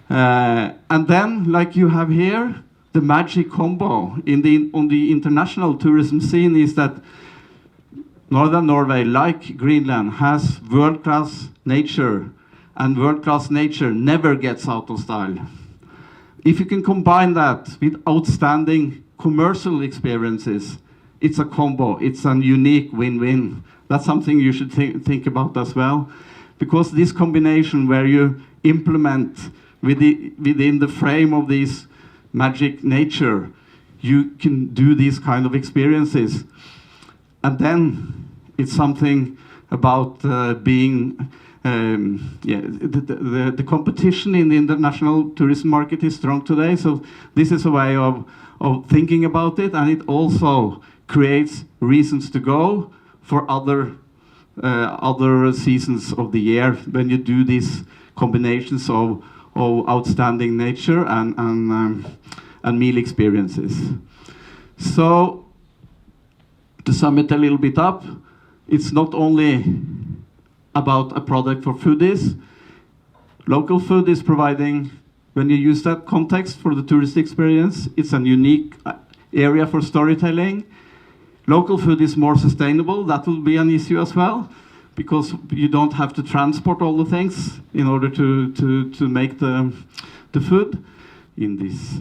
And then, like you have here, the magic combo on the international tourism scene is that Northern Norway, like Greenland, has world-class nature, and world-class nature never gets out of style. If you can combine that with outstanding commercial experiences, it's a combo. It's a unique win-win. That's something you should think about as well, because this combination where you implement within the frame of this magic nature, you can do these kind of experiences. And then it's something about being, the competition in the international tourism market is strong today. So this is a way of thinking about it, and it also creates reasons to go for other seasons of the year when you do these combinations of outstanding nature and meal experiences. So, to sum it a little bit up, it's not only about a product for foodies. Local food is providing, when you use that context for the tourist experience, it's a unique area for storytelling. Local food is more sustainable. That will be an issue as well, because you don't have to transport all the things in order to make the food in this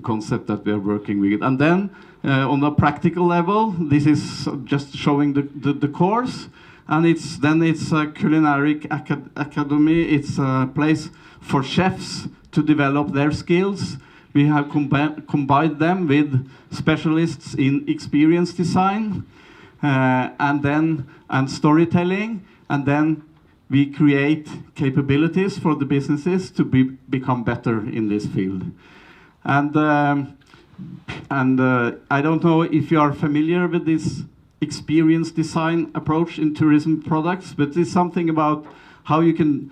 concept that we are working with. And then on a practical level, this is just showing the course, and it's a culinary academy. It's a place for chefs to develop their skills. We have combined them with specialists in experience design and storytelling, and then we create capabilities for the businesses to become better in this field. And I don't know if you are familiar with this experience design approach in tourism products, but it's something about how you can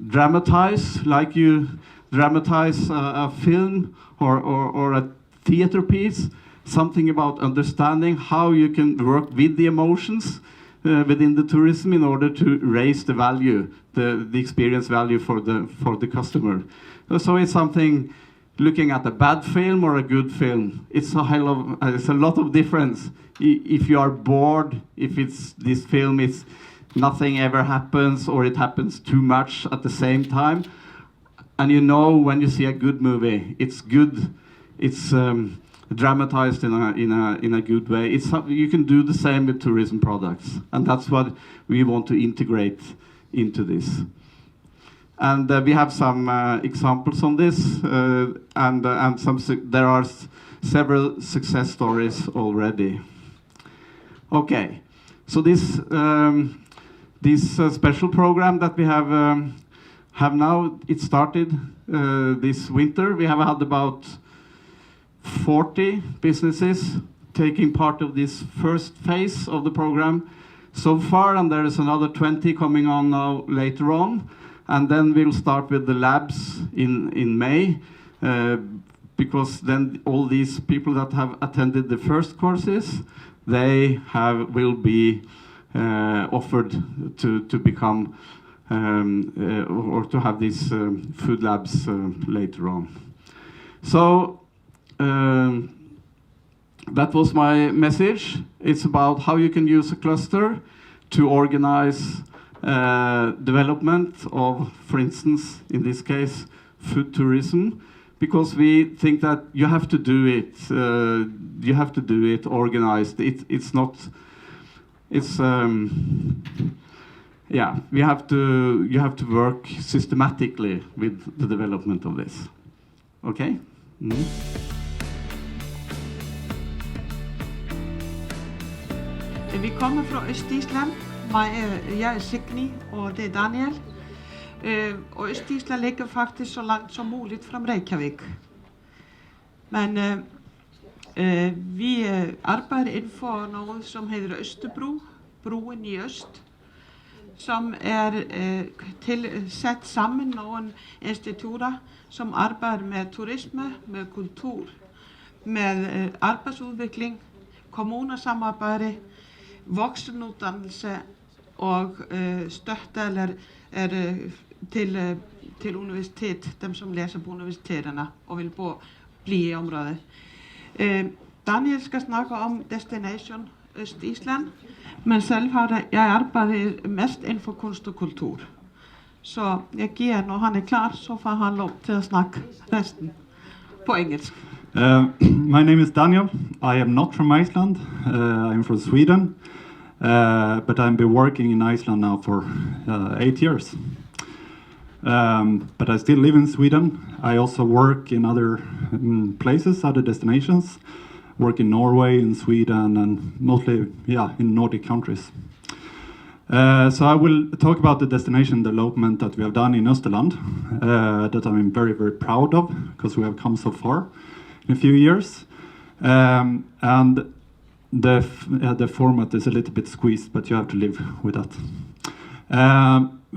dramatize, like you dramatize a film or a theater piece, something about understanding how you can work with the emotions within the tourism in order to raise the value, the experience value for the customer. So it's something, looking at a bad film or a good film, it's a lot of difference. If you are bored, if it's this film, it's nothing ever happens or it happens too much at the same time. And you know when you see a good movie, it's good, it's dramatized in a good way. You can do the same with tourism products, and that's what we want to integrate into this. And we have some examples on this, and there are several success stories already. Okay, so this special program that we have now, it started this winter. We have had about 40 businesses taking part of this first phase of the program so far, and there is another 20 coming on now later on. And then we'll start with the labs in May, because then all these people that have attended the first courses, they will be offered to become or to have these food labs later on. So that was my message. It's about how you can use a cluster to organize development of, for instance, in this case, food tourism, because we think that you have to do it. You have to do it organized. It's not. It's yeah. You have to work systematically with the development of this. Okay. Mm-hmm. Vi kommer fra Øst-Island. Jeg er Signy, og det er Daniel. Og Øst-Island ligger faktisk så langt som muligt fra Reykjavik. Men vi arbejder inden for noget, som hedder Østerbro, broen i øst, som sat sammen nogle institutter, som arbejder med turisme, med kultur, med arbejdsudvikling, kommunersamarbejde, voksenuddannelse og støtte til universitet, dem som læser på universiteterne og vil blive i området. Daniel skal snakke om Destination Øst-Island, men selv har jeg arbejdet mest inden for kunst og kultur. Så jeg giver, når han er klar, så får han lov til at snakke resten på engelsk. My name is Daniel. I am not from Iceland. I am from Sweden. But I've been working in Iceland now for 8 years. But I still live in Sweden. I also work in other places, other destinations. Work in Norway, in Sweden, and mostly, in Nordic countries. So I will talk about the destination development that we have done in Österland, that I'm very, very proud of, because we have come so far in a few years. And the format is a little bit squeezed, but you have to live with that.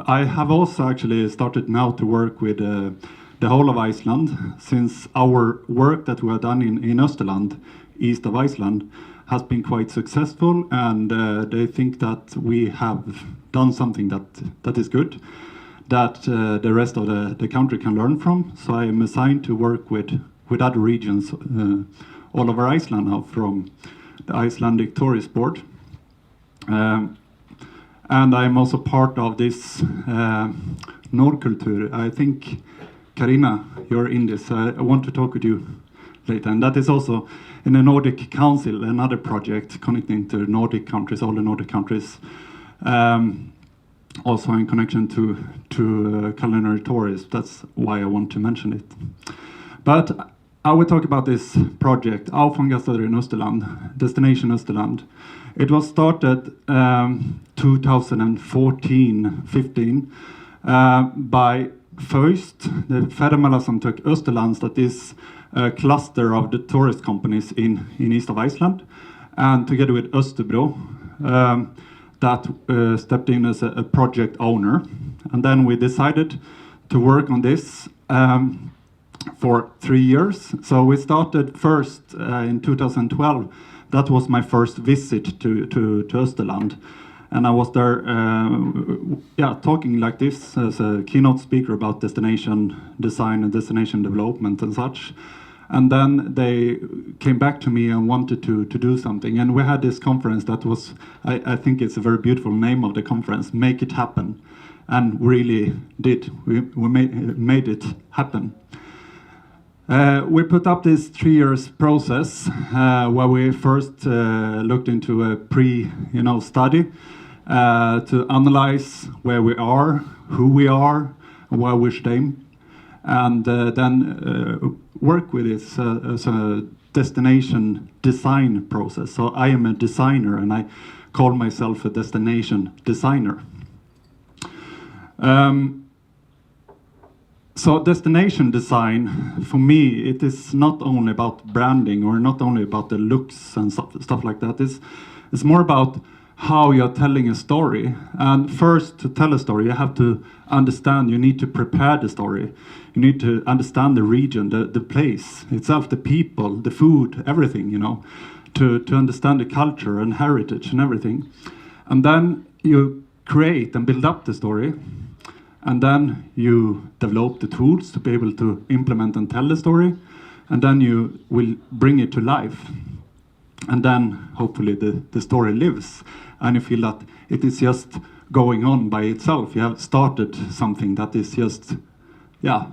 I have also actually started now to work with the whole of Iceland, since our work that we have done in Österland, east of Iceland, has been quite successful, and they think that we have done something that is good, that the rest of the country can learn from. So I am assigned to work with other regions all over Iceland now, from the Icelandic Tourist Board. And I'm also part of this Norkultur. I think, Karina, you're in this. I want to talk with you later. And that is also in the Nordic Council, another project connecting to Nordic countries, all the Nordic countries. Also in connection to culinary tourism. That's why I want to mention it. But I will talk about this project, Avfangastaður in Österland, Destination Österland. It was started 2014-15 by first the Ferðamálastsamtök Österlands, that is a cluster of the tourist companies in east of Iceland, and together with Österbro, that stepped in as a project owner. And then we decided to work on this for 3 years. So we started first in 2012. That was my first visit to Österland. and I was there, talking like this as a keynote speaker about destination design and destination development and such. And then they came back to me and wanted to do something. And we had this conference that was, I think it's a very beautiful name of the conference, Make It Happen. And really did. We made it happen. We put up this 3 years process where we first looked into a study to analyze where we are, who we are, and where we should aim, and then work with this as a destination design process. So I am a designer, and I call myself a destination designer. So destination design, for me, it is not only about branding or not only about the looks and stuff like that. It's more about how you're telling a story. And first, to tell a story, you have to understand, you need to prepare the story. You need to understand the region, the place itself, the people, the food, everything, to understand the culture and heritage and everything. And then you create and build up the story. And then you develop the tools to be able to implement and tell the story. And then you will bring it to life. And then hopefully the story lives. And you feel that it is just going on by itself. You have started something that is just,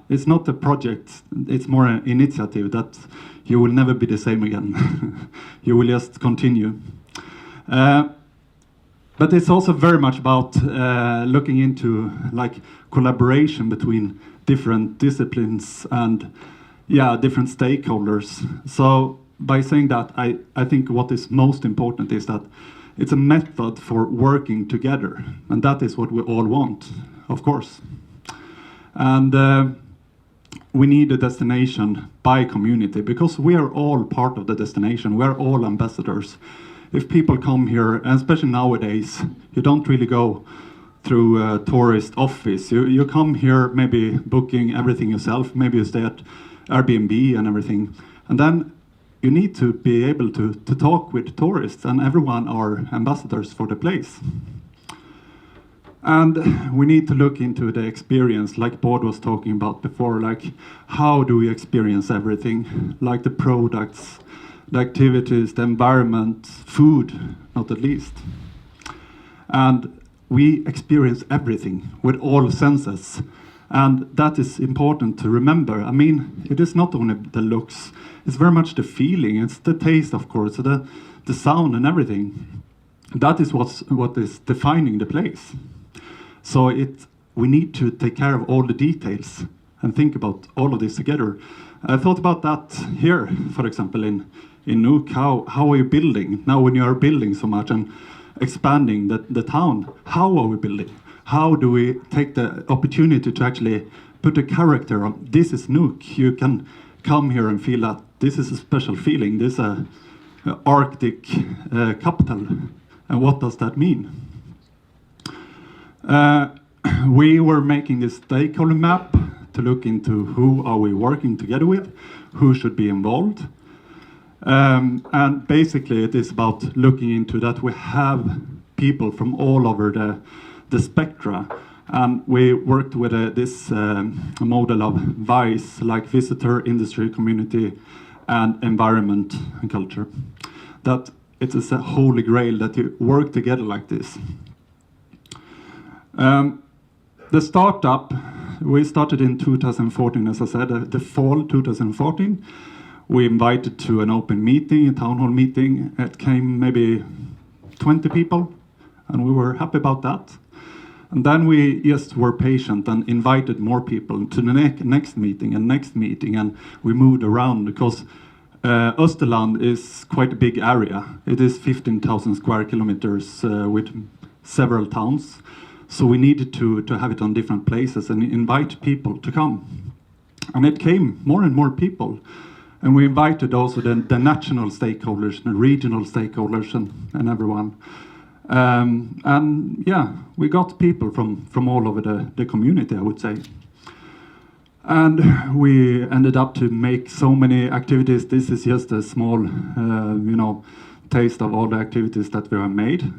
it's not a project. It's more an initiative that you will never be the same again. You will just continue. But it's also very much about looking into collaboration between different disciplines and different stakeholders. So by saying that, I think what is most important is that it's a method for working together, and that is what we all want, of course. And we need a destination by community, because we are all part of the destination. We are all ambassadors. If people come here, and especially nowadays, you don't really go through a tourist office. You come here maybe booking everything yourself. Maybe you stay at Airbnb and everything. And then you need to be able to talk with tourists, and everyone are ambassadors for the place. And we need to look into the experience, like Bård was talking about before, how do we experience everything, like the products, the activities, the environment, food, not at least. And we experience everything with all senses. And that is important to remember. I mean, it is not only the looks, it's very much the feeling, it's the taste, of course, the sound and everything. That is what is defining the place. So we need to take care of all the details and think about all of this together. I thought about that here, for example, in Nuuk. How are you building? Now when you are building so much and expanding the town, how are we building? How do we take the opportunity to actually put a character on, this is Nuuk. You can come here and feel that this is a special feeling. This is a Arctic capital. And what does that mean? We were making this stakeholder map to look into who are we working together with, who should be involved. And basically it is about looking into that we have people from all over the spectra. And we worked with this model of VICE, like visitor, industry, community, and environment and culture. That it is a holy grail that you work together like this. The startup, we started in 2014, as I said, the fall 2014. We invited to an open meeting, a town hall meeting. It came maybe 20 people, and we were happy about that. And then we just were patient and invited more people to the next meeting, and we moved around because Österland is quite a big area. It is 15,000 square kilometers with several towns. So we needed to have it on different places and invite people to come. And it came more and more people. And we invited also the national stakeholders, the regional stakeholders, and everyone. And yeah, we got people from all over the community, I would say. And we ended up to make so many activities. This is just a small, taste of all the activities that we have made.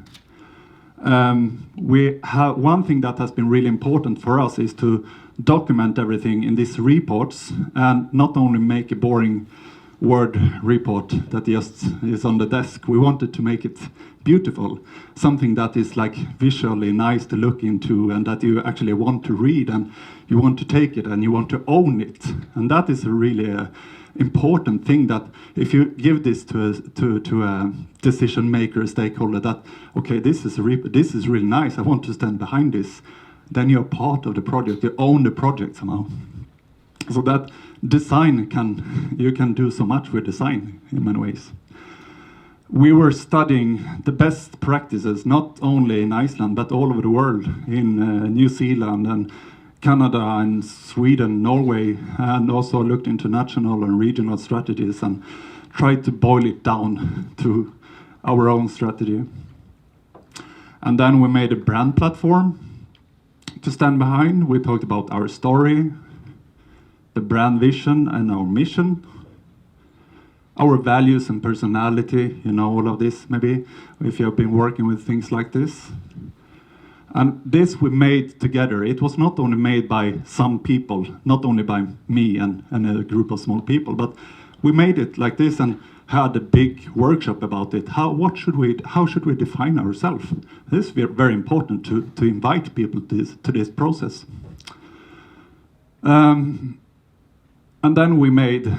We have one thing that has been really important for us is to document everything in these reports, and not only make a boring Word report that just is on the desk. We wanted to make it beautiful, something that is like visually nice to look into, and that you actually want to read, and you want to take it, and you want to own it. And that is a really important thing, that if you give this to a decision maker, stakeholder, that okay, this is really nice, I want to stand behind this, then you're part of the project, you own the project somehow. So that design you can do so much with design in many ways. We were studying the best practices, not only in Iceland, but all over the world, in New Zealand and Canada and Sweden, Norway, and also looked into national and regional strategies and tried to boil it down to our own strategy. And then we made a brand platform to stand behind. We talked about our story, the brand vision and our mission, our values and personality, you know, all of this maybe, if you have been working with things like this. And this we made together. It was not only made by some people, not only by me and a group of small people, but we made it like this and had a big workshop about it. How should we define ourselves? This is very important to invite people to this process. And then we made,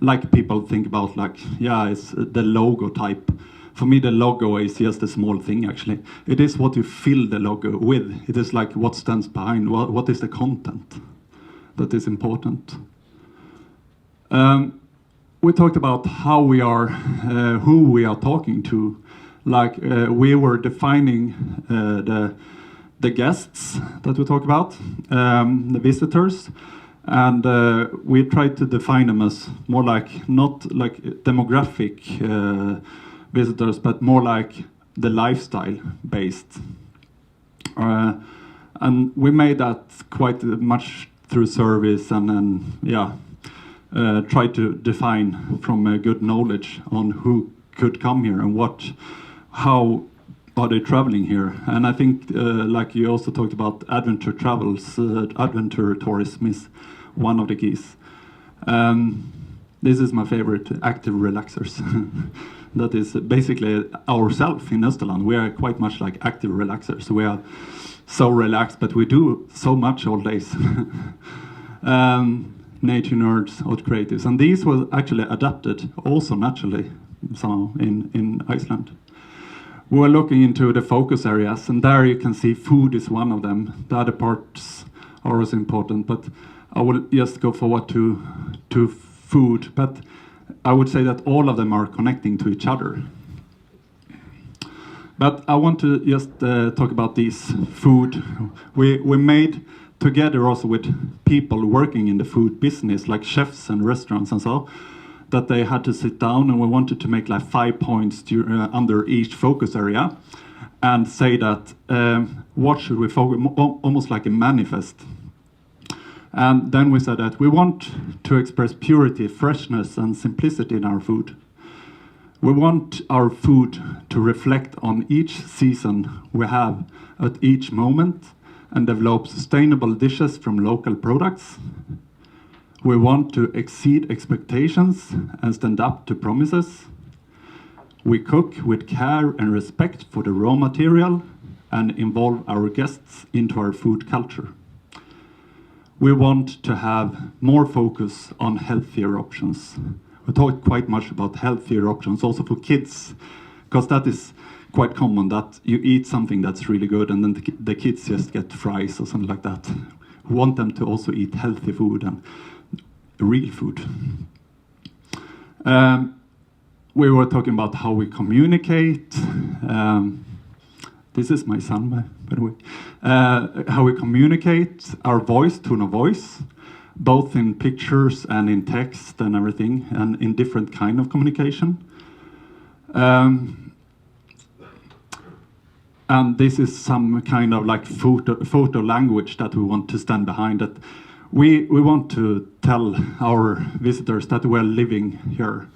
like people think about, like, yeah, it's the logo type. For me, the logo is just a small thing, actually. It is what you fill the logo with. It is like what stands behind, what is the content that is important. We talked about how we are, who we are talking to. Like, we were defining the guests that we talk about, the visitors. And we tried to define them as more like, not like demographic visitors, but more like the lifestyle based. And we made that quite much through service and try to define from a good knowledge on who could come here and how are they traveling here. And I think, like you also talked about adventure travels, adventure tourism is one of the keys. This is my favorite, active relaxers. That is basically ourselves in Österland. We are quite much like active relaxers. We are so relaxed, but we do so much all days. Nature nerds, art creatives. And these were actually adapted also naturally somehow in Iceland. We were looking into the focus areas, and there you can see food is one of them. The other parts are also important, but I will just go forward to food. But I would say that all of them are connecting to each other. But I want to just talk about this food. We made together also with people working in the food business, like chefs and restaurants and so, that they had to sit down, and we wanted to make like 5 points under each focus area and say that what should we focus, almost like a manifest. And then we said that we want to express purity, freshness and simplicity in our food. We want our food to reflect on each season we have at each moment and develop sustainable dishes from local products. We want to exceed expectations and stand up to promises. We cook with care and respect for the raw material and involve our guests into our food culture. We want to have more focus on healthier options. We talked quite much about healthier options also for kids, because that is quite common that you eat something that's really good and then the kids just get fries or something like that. We want them to also eat healthy food and real food. We were talking about how we communicate. This is my son, by the way. How we communicate, our voice, tone of voice, both in pictures and in text and everything, and in different kind of communication. And this is some kind of like photo language that we want to stand behind. That we want to tell our visitors that we're living here,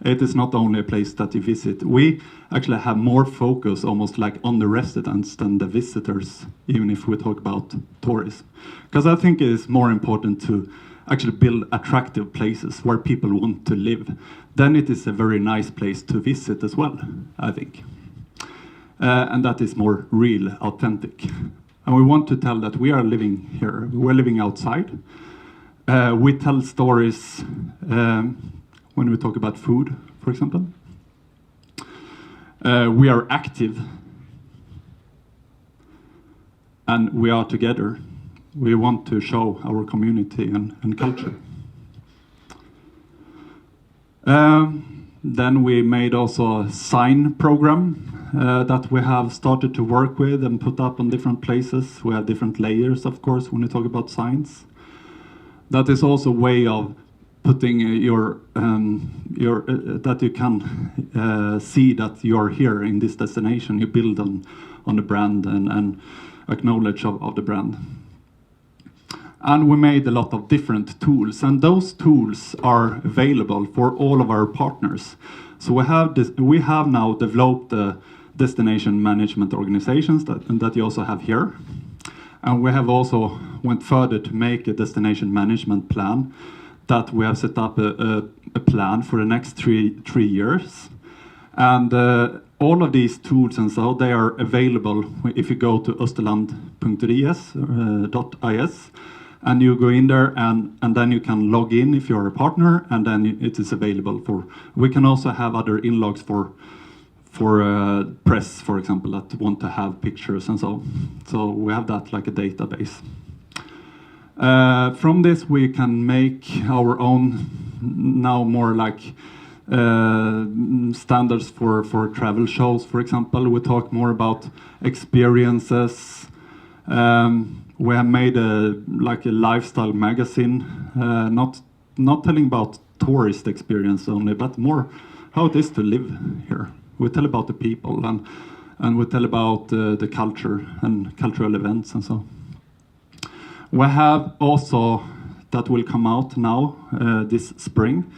It is not only a place that you visit. We actually have more focus almost like on the residents than the visitors, even if we talk about tourism. Because I think it is more important to actually build attractive places where people want to live. Then it is a very nice place to visit as well, I think. And that is more real, authentic. And we want to tell that we are living here, we're living outside. We tell stories when we talk about food, for example. We are active. And we are together. We want to show our community and culture. Then we made also a sign program that we have started to work with and put up on different places. We have different layers, of course, when you talk about signs. That is also a way of putting that you can see that you are here in this destination. You build on the brand and acknowledge of the brand. And we made a lot of different tools, and those tools are available for all of our partners. So we have now developed the destination management organizations that you also have here. And we have also went further to make a destination management plan that we have set up a plan for the next three years. And all of these tools and so they are available if you go to österland.is, and you go in there and then you can log in if you're a partner, and then it is available for. We can also have other inlogs for press, for example, that want to have pictures and so. So we have that like a database. From this we can make our own now more like standards for travel shows, for example. We talk more about experiences. We have made a lifestyle magazine, not telling about tourist experience only, but more how it is to live here. We tell about the people and we tell about the culture and cultural events and so. We have also, that will come out now this spring,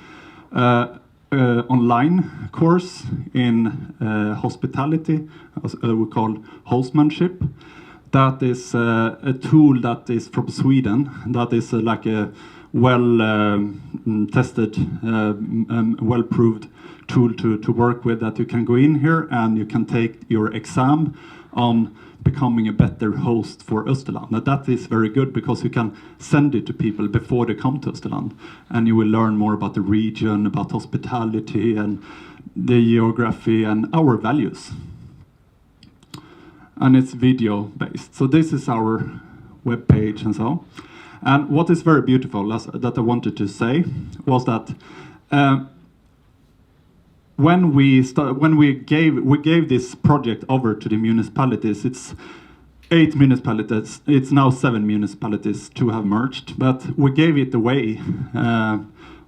online course in hospitality, we call hostmanship. That is a tool that is from Sweden, that is like a well-tested, well-proved tool to work with, that you can go in here and you can take your exam on becoming a better host for Österland. Now that is very good because you can send it to people before they come to Österland, and you will learn more about the region, about hospitality and the geography and our values. And it's video based. So this is our web page and so. And what is very beautiful that I wanted to say was that when we gave this project over to the municipalities, it's 8 municipalities. It's now 7 municipalities to have merged, but we gave it away.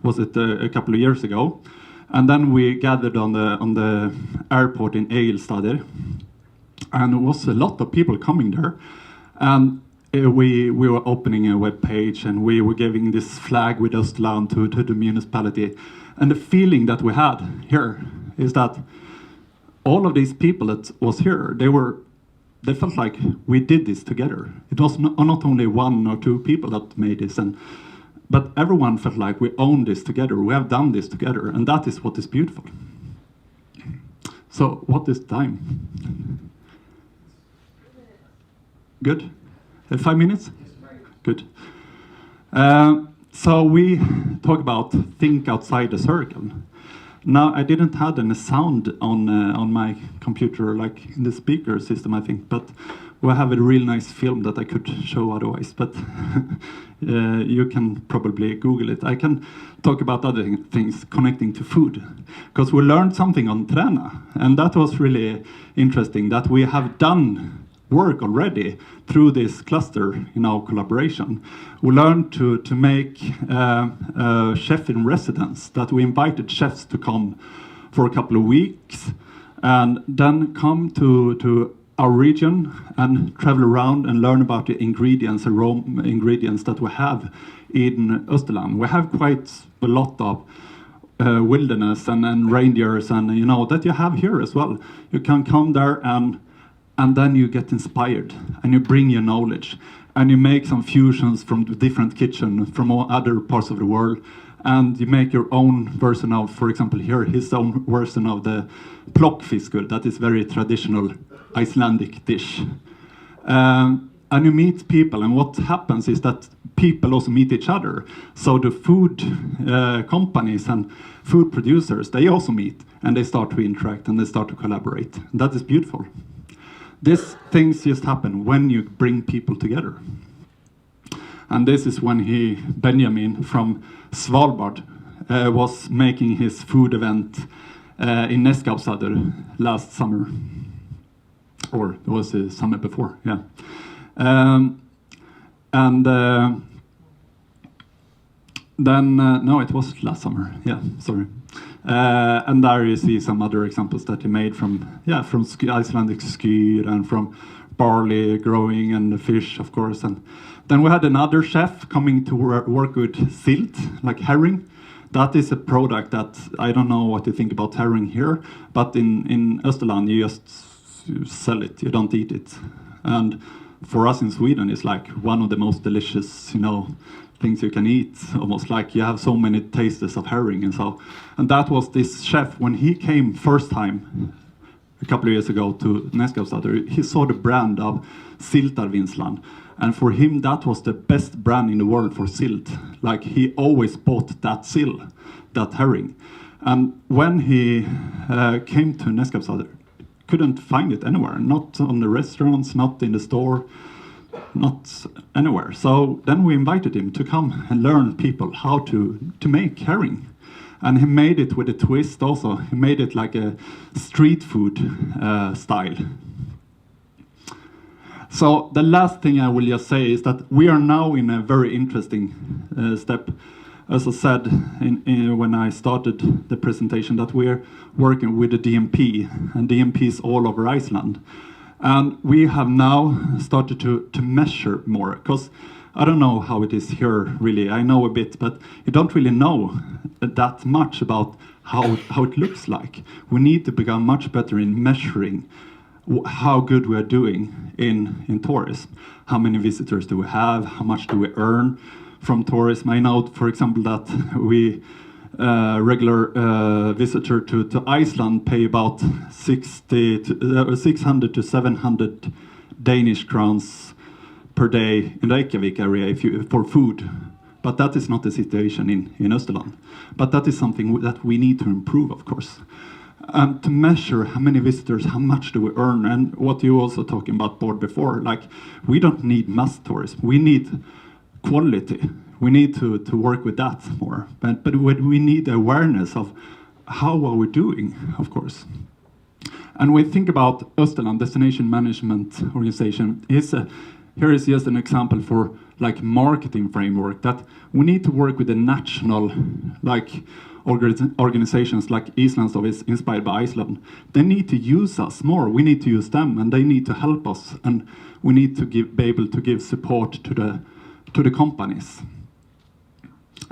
Was it a couple of years ago? And then we gathered on the airport in Egede. And there was a lot of people coming there, and we were opening a web page, and we were giving this flag with Österland to the municipality. And the feeling that we had here is that all of these people that was here, they felt like we did this together. It was not only 1 or 2 people that made this, but everyone felt like we own this together. We have done this together, and that is what is beautiful. So, what is time? Good? 5 minutes? Good. So we talk about think outside the circle. Now, I didn't have any sound on my computer, like in the speaker system, I think, but we have a real nice film that I could show otherwise, but you can probably Google it. I can talk about other things connecting to food, because we learned something on Träna, and that was really interesting, that we have done work already through this cluster in our collaboration. We learned to make a chef in residence, that we invited chefs to come for a couple of weeks and then come to our region and travel around and learn about the ingredients and raw ingredients that we have in Österland. We have quite a lot of wilderness and reindeers and that you have here as well. You can come there and then you get inspired and you bring your knowledge and you make some fusions from the different kitchen from all other parts of the world, and you make your own version of, for example, here his own version of the plokkfiskur, that is very traditional Icelandic dish. And you meet people, and what happens is that people also meet each other. So the food companies and food producers, they also meet, and they start to interact, and they start to collaborate. That is beautiful. These things just happen when you bring people together. And this is when Benjamin from Svalbard was making his food event in Neskabsadr last summer. Or it was the summer before, yeah. No, it was last summer. Yeah, sorry. And there you see some other examples that he made from Icelandic skyr and from barley growing and the fish, of course. And then we had another chef coming to work with silt, like herring. That is a product that I don't know what you think about herring here, but in Österland you just sell it. You don't eat it. And for us in Sweden, it's like one of the most delicious, things you can eat. Almost like you have so many tastes of herring and so. And that was this chef when he came first time a couple of years ago to Neskabsadr. He saw the brand of Siltarvinsland, and for him that was the best brand in the world for silt. Like he always bought that sill, that herring. And when he came to Neskabsadr, couldn't find it anywhere, not on the restaurants, not in the store, not anywhere. So then we invited him to come and learn people how to make herring. And he made it with a twist also. He made it like a street food style. So the last thing I will just say is that we are now in a very interesting step. As I said when I started the presentation, that we're working with the DMP, and DMP is all over Iceland. And we have now started to measure more, because I don't know how it is here really. I know a bit, but you don't really know that much about how it looks like. We need to become much better in measuring how good we are doing in tourism. How many visitors do we have? How much do we earn from tourism? I know, for example, that we regular visitor to Iceland pay about 600 to 700 Danish crowns per day in the Reykjavik area for food. But that is not the situation in Österland. But that is something that we need to improve, of course. And to measure how many visitors, how much do we earn, and what you also talking about, Bård, before, like we don't need mass tourism. We need quality. We need to work with that more. But we need awareness of how are we doing, of course. And we think about Österland Destination Management Organization. Here is just an example for like marketing framework, that we need to work with the national organizations like Islandstov is inspired by Iceland. They need to use us more. We need to use them, and they need to help us, and we need to be able to give support to the companies.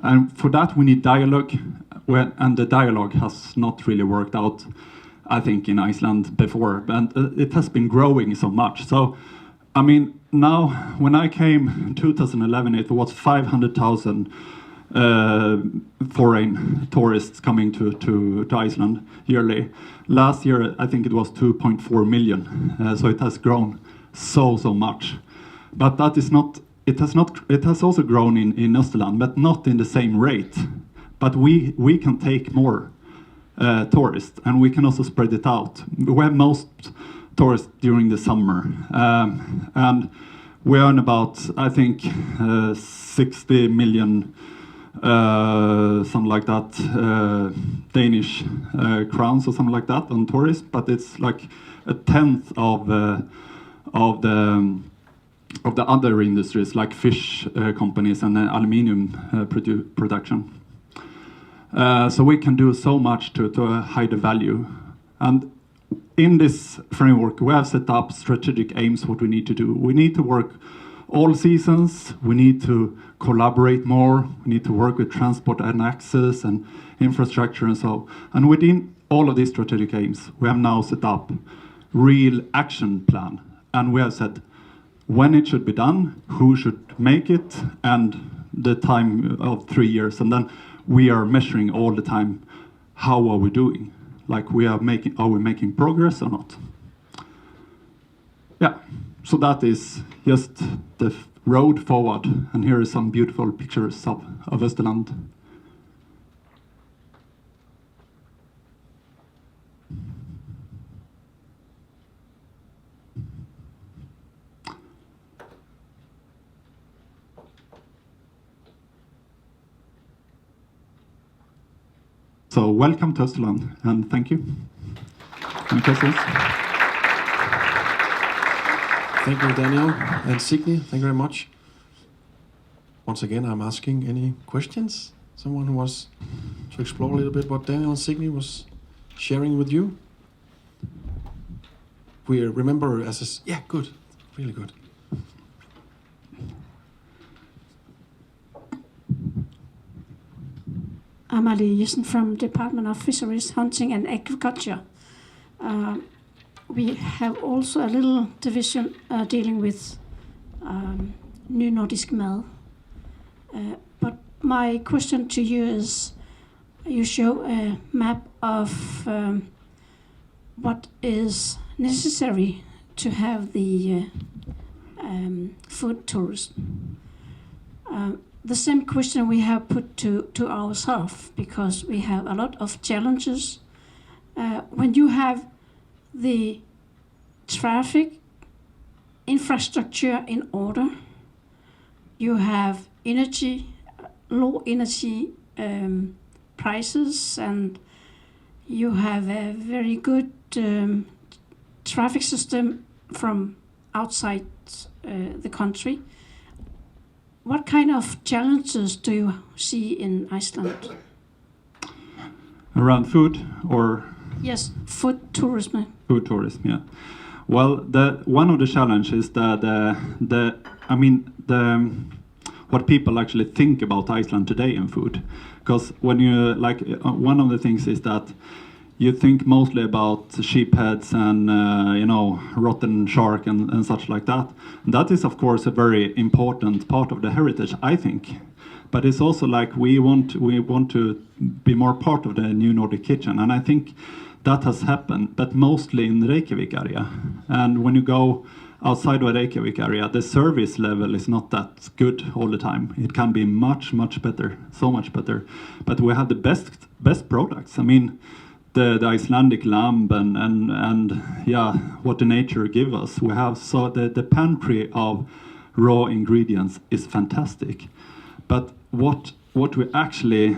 And for that we need dialogue, and the dialogue has not really worked out, I think, in Iceland before, and it has been growing so much. So, I mean, now when I came in 2011, it was 500,000 foreign tourists coming to Iceland yearly. Last year, I think it was 2.4 million. So it has grown so much. But that is not. It has also grown in Österland, but not in the same rate. But we can take more tourists, and we can also spread it out. We have most tourists during the summer, and we earn about, I think, 60 million, something like that, Danish crowns or something like that on tourists. But it's like a tenth of the other industries, like fish companies and aluminium production. So we can do so much to hide the value. And in this framework, we have set up strategic aims, what we need to do. We need to work all seasons. We need to collaborate more. We need to work with transport and access and infrastructure and so. And within all of these strategic aims, we have now set up real action plan. And we have said when it should be done, who should make it, and the time of 3 years. And then we are measuring all the time, how are we doing? Like are we making progress or not? Yeah, so that is just the road forward. And here are some beautiful pictures of Österland. So welcome to Österland, and thank you. Any questions? Thank you, Daniel and Signe. Thank you very much. Once again, I'm asking any questions? Someone who wants to explore a little bit what Daniel and Signe was sharing with you? We remember yeah, good, really good. Amalie Jessen from Department of Fisheries, Hunting and Agriculture. We have also a little division dealing with Ny Nordisk Mad. But my question to you is, you show a map of what is necessary to have the food tourism. The same question we have put to ourselves, because we have a lot of challenges. When you have the traffic infrastructure in order, you have energy, low energy prices, and you have a very good traffic system from outside the country. What kind of challenges do you see in Iceland? Around food or? Yes, food tourism. Food tourism, yeah. Well, one of the challenges is that what people actually think about Iceland today in food, because when you one of the things is that you think mostly about sheep heads and rotten shark and such like that. That is of course a very important part of the heritage, I think. But it's also like we want to be more part of the new Nordic kitchen, and I think that has happened, but mostly in the Reykjavik area. And when you go outside of the Reykjavik area, the service level is not that good all the time. It can be much better, so much better. But we have the best products. I mean, the Icelandic lamb and yeah, what the nature give us. We have the pantry of raw ingredients is fantastic. But what we actually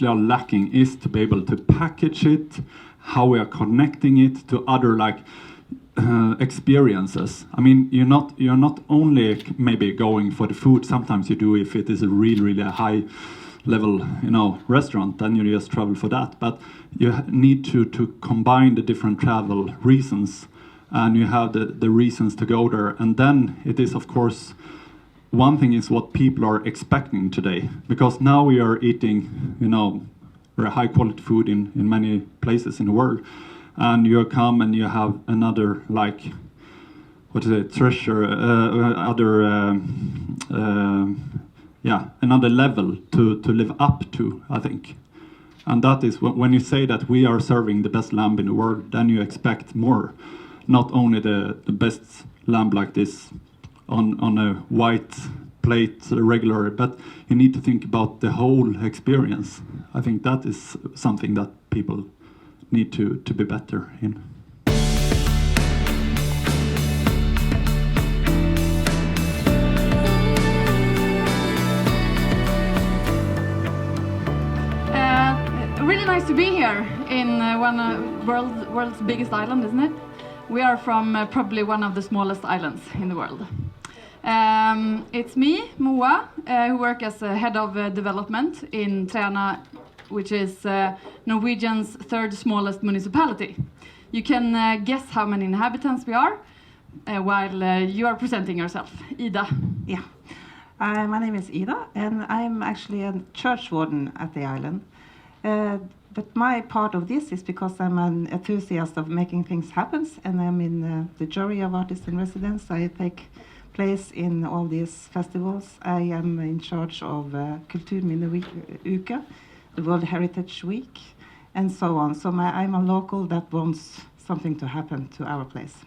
are lacking is to be able to package it, how we are connecting it to other experiences. I mean, you're not only maybe going for the food. Sometimes you do if it is a really high level restaurant, then you just travel for that. But you need to combine the different travel reasons, and you have the reasons to go there. And then it is of course, one thing is what people are expecting today, because now we are eating very high quality food in many places in the world, and you come and you have another treasure, another level to live up to, I think. And that is when you say that we are serving the best lamb in the world, then you expect more, not only the best lamb like this on a white plate regular, but you need to think about the whole experience. I think that is something that people need to be better in. Really nice to be here in one of world's biggest island, isn't it? We are from probably one of the smallest islands in the world. It's me, Moa, who work as a head of development in Træna, which is Norwegian's third smallest municipality. You can guess how many inhabitants we are, while you are presenting yourself. Ida. Yeah. My name is Ida, and I'm actually a church warden at the island. But my part of this is because I'm an enthusiast of making things happen, and I'm in the jury of artists in residence. I take place in all these festivals. I am in charge of Kulturminneuke, the World Heritage Week, and so on. So I'm a local that wants something to happen to our place.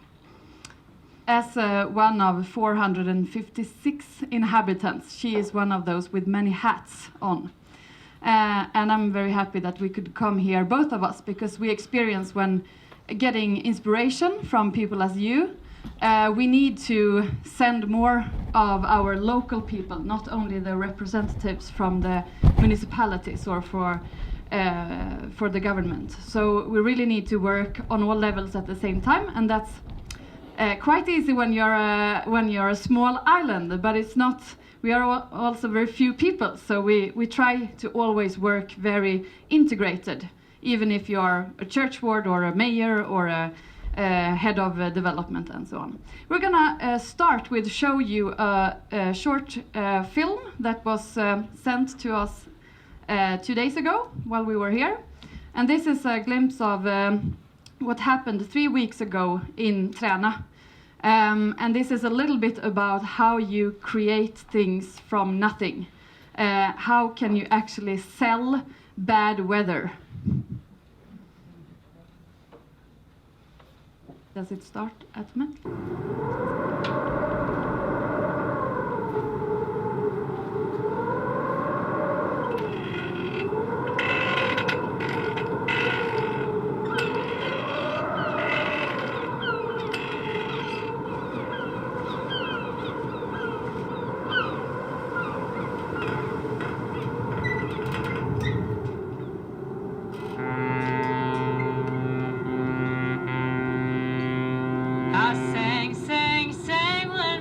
As one of 456 inhabitants, she is one of those with many hats on. And I'm very happy that we could come here, both of us, because we experience when getting inspiration from people as you, we need to send more of our local people, not only the representatives from the municipalities or for the government. So we really need to work on all levels at the same time, and that's quite easy when you're a small island, but it's not. We are also very few people, so we try to always work very integrated, even if you are a church ward or a mayor or a head of development and so on. We're gonna start with show you a short film that was sent to us 2 days ago while we were here, and this is a glimpse of what happened 3 weeks ago in Træna. And this is a little bit about how you create things from nothing. How can you actually sell bad weather? Does it start at me? I sang, sang, sang when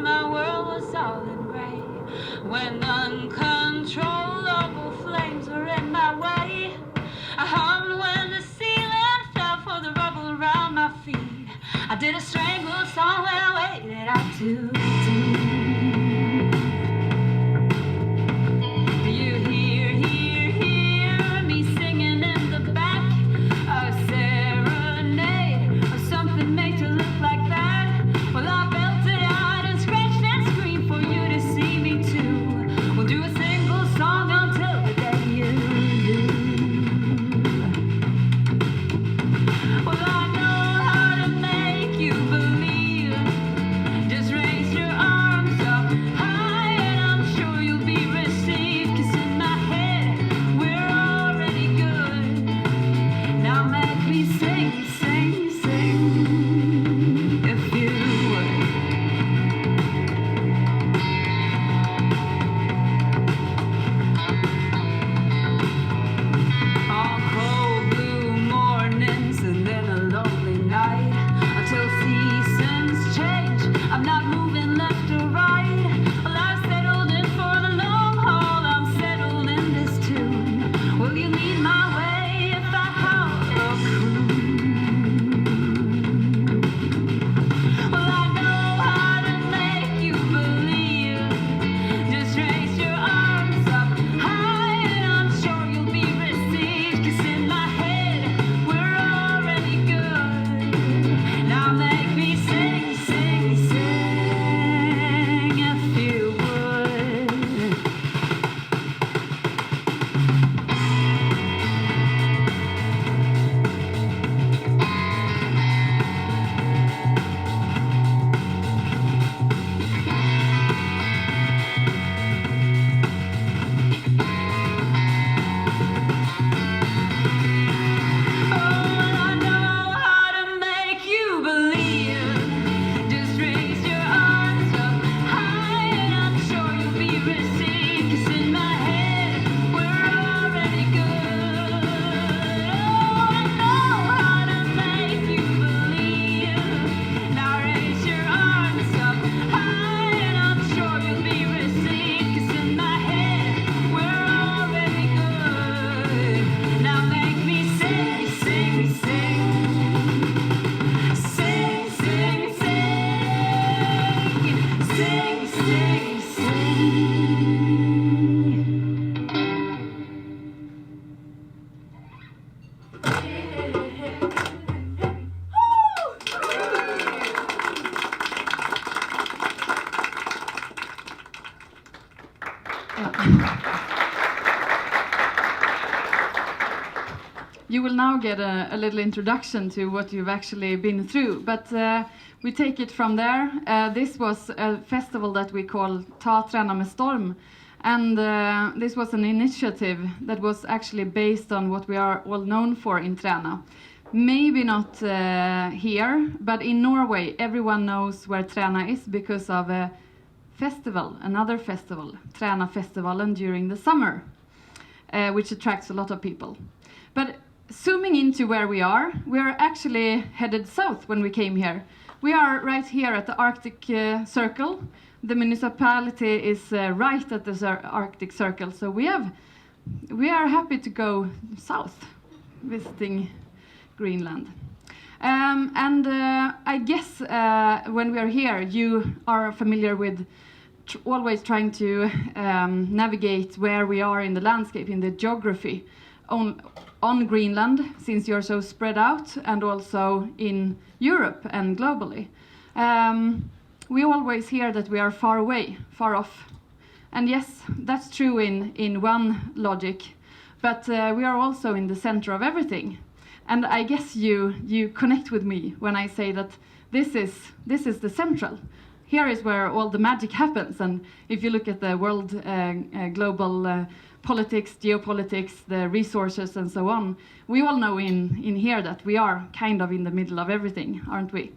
You will now get a little introduction to what you've actually been through, but we take it from there. This was a festival that we call Ta Träna med Storm, and this was an initiative that was actually based on what we are all known for in Träna. Maybe not here, but in Norway everyone knows where Träna is because of a festival, another festival, Tränafestivalen during the summer, which attracts a lot of people. But zooming into where we are actually headed south when we came here. We are right here at the Arctic Circle. The municipality is right at the Arctic Circle, so we are happy to go south, visiting Greenland. I guess when we are here, you are familiar with always trying to navigate where we are in the landscape, in the geography on Greenland, since you're so spread out, and also in Europe and globally. We always hear that we are far away, far off. And yes, that's true in one logic, but we are also in the center of everything. And I guess you connect with me when I say that this is the central. Here is where all the magic happens. And if you look at the world global politics, geopolitics, the resources and so on, we all know in here that we are kind of in the middle of everything, aren't we?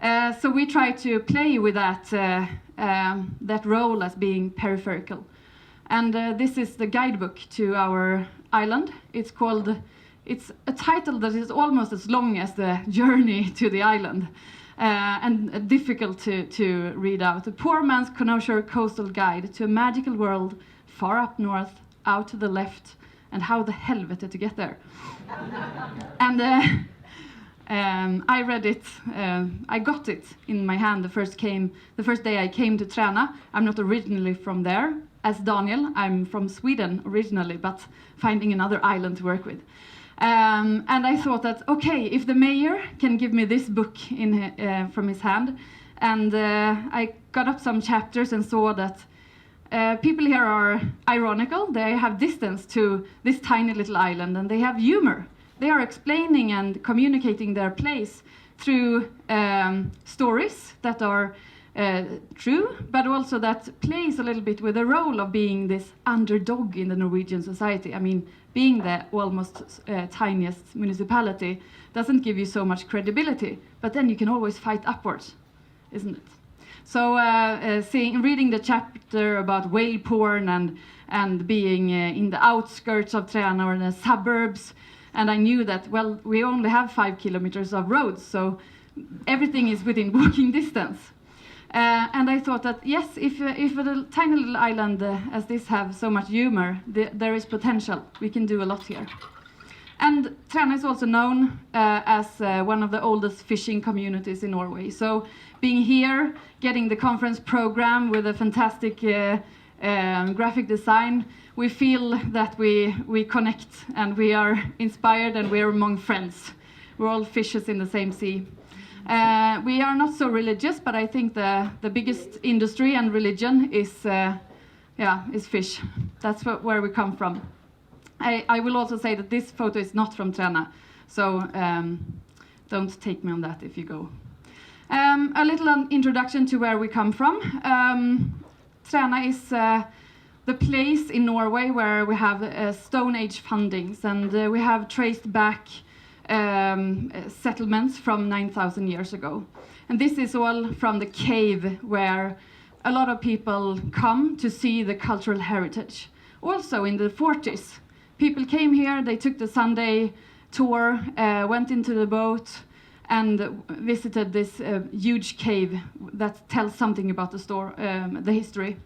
So we try to play with that role as being peripheral. And this is the guidebook to our island. It's a title that is almost as long as the journey to the island, and difficult to read out. A poor man's Kenosha coastal guide to a magical world far up north, out to the left, and how the helvete to get there. And I read it, I got it in my hand the first day I came to Träna. I'm not originally from there. As Daniel, I'm from Sweden originally, but finding another island to work with. And I thought that, okay, if the mayor can give me this book from his hand, and I got up some chapters and saw that people here are ironical. They have distance to this tiny little island, and they have humor. They are explaining and communicating their place through stories that are true, but also that plays a little bit with the role of being this underdog in the Norwegian society. I mean, being the almost tiniest municipality doesn't give you so much credibility, but then you can always fight upwards, isn't it? So reading the chapter about whale porn and being in the outskirts of Träna or in the suburbs, and I knew that, well, we only have 5 kilometers of roads, so everything is within walking distance. And I thought that, yes, if a tiny little island as this have so much humor, there is potential. We can do a lot here. And Träna is also known as one of the oldest fishing communities in Norway. So being here, getting the conference program with a fantastic graphic design, we feel that we connect and we are inspired and we are among friends. We're all fishes in the same sea. We are not so religious, but I think the biggest industry and religion is fish. That's where we come from. I will also say that this photo is not from Träna, so don't take me on that if you go. A little introduction to where we come from. Träna is the place in Norway where we have Stone Age fundings, and we have traced back settlements from 9,000 years ago. And this is all from the cave where a lot of people come to see the cultural heritage. Also in the 40s, people came here, they took the Sunday tour, went into the boat and visited this huge cave that tells something about the history.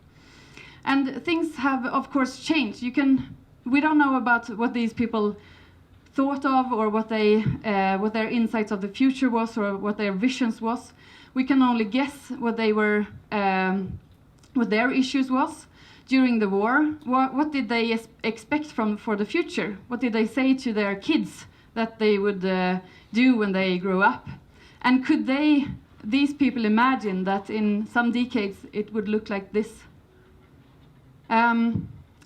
And things have, of course, changed. We don't know about what these people thought of, or what their insights of the future was, or what their visions was. We can only guess what their issues was during the war. What did they expect for the future? What did they say to their kids that they would do when they grow up? And could these people imagine that in some decades it would look like this?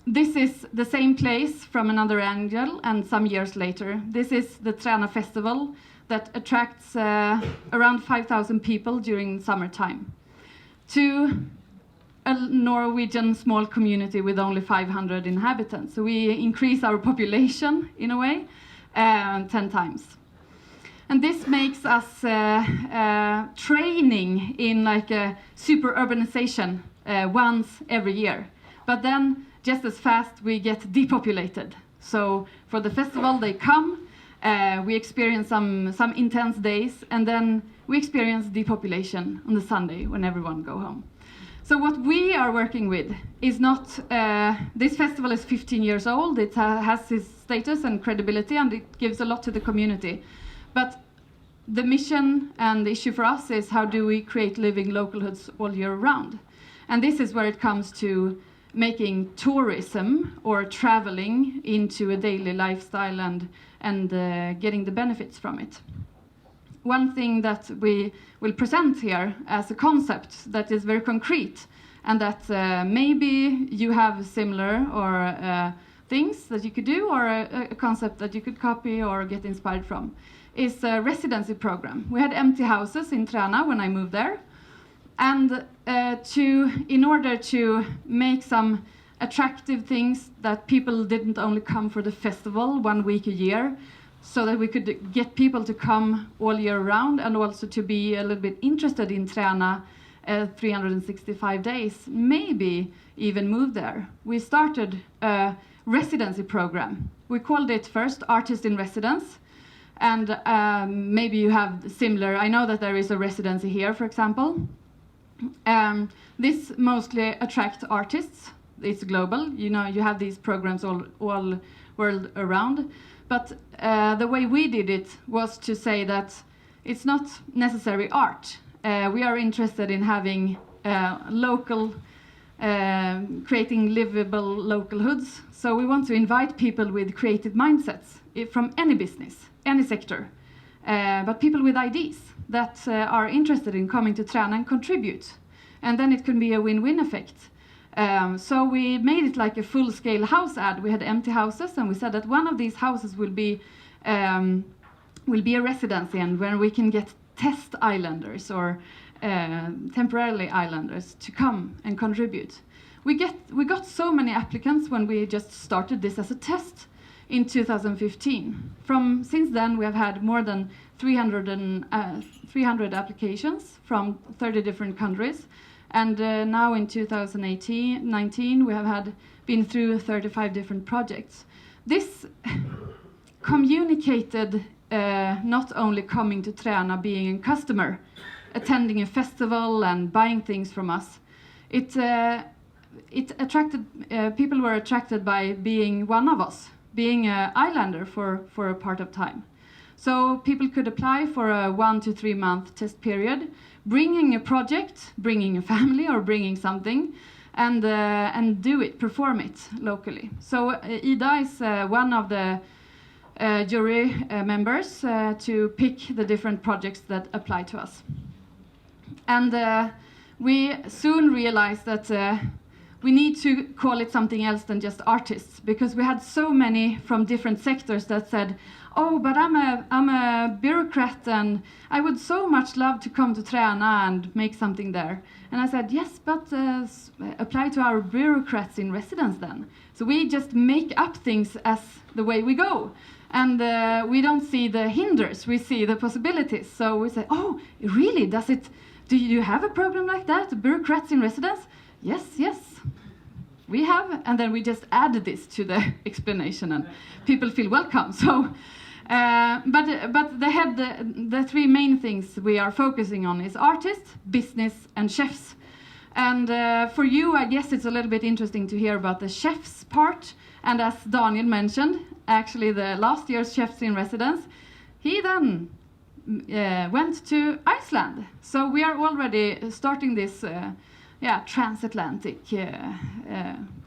This is the same place from another angle and some years later. This is the Träna Festival that attracts around 5,000 people during summertime to a Norwegian small community with only 500 inhabitants. So we increase our population in a way 10 times. And this makes us training in like a super urbanization once every year. But then just as fast we get depopulated. So for the festival they come, we experience some intense days, and then we experience depopulation on the Sunday when everyone go home. So what we are working with is not, this festival is 15 years old, it has its status and credibility, and it gives a lot to the community. But the mission and the issue for us is how do we create living local hoods all year round? And this is where it comes to making tourism or traveling into a daily lifestyle and getting the benefits from it. One thing that we will present here as a concept that is very concrete and that maybe you have similar or things that you could do or a concept that you could copy or get inspired from is a residency program. We had empty houses in Träna when I moved there. And in order to make some attractive things that people didn't only come for the festival 1 week a year, so that we could get people to come all year round and also to be a little bit interested in Träna 365 days, maybe even move there. We started a residency program. We called it first Artist in Residence. And maybe you have similar, I know that there is a residency here, for example. This mostly attracts artists. It's global. You know, you have these programs all world around. But the way we did it was to say that it's not necessary art. We are interested in having local, creating livable local hoods. So we want to invite people with creative mindsets from any business, any sector, but people with ideas that are interested in coming to Träna and contribute. And then it can be a win-win effect. So we made it like a full-scale house ad. We had empty houses, and we said that one of these houses will be a residency, and where we can get test islanders or temporarily islanders to come and contribute. We got so many applicants when we just started this as a test in 2015. Since then, we have had more than 300 applications from 30 different countries. And now in 2019, we have been through 35 different projects. This communicated not only coming to Träna, being a customer, attending a festival and buying things from us. It attracted, people were attracted by being one of us, being an islander for a part of time. So people could apply for a 1 to 3 month test period, bringing a project, bringing a family or bringing something, and do it, perform it locally. So Ida is one of the jury members to pick the different projects that apply to us. And we soon realized that we need to call it something else than just artists, because we had so many from different sectors that said, oh, but I'm a bureaucrat and I would so much love to come to Träna and make something there. And I said, yes, but apply to our bureaucrats in residence then. So we just make up things as the way we go. And we don't see the hinders, we see the possibilities. So we say, oh, really, do you have a program like that, bureaucrats in residence? Yes, we have. And then we just added this to the explanation and people feel welcome. So, but the three main things we are focusing on is artists, business, and chefs. And for you, I guess it's a little bit interesting to hear about the chefs part. And as Daniel mentioned, actually the last year's chefs in residence, he then went to Iceland. So we are already starting this transatlantic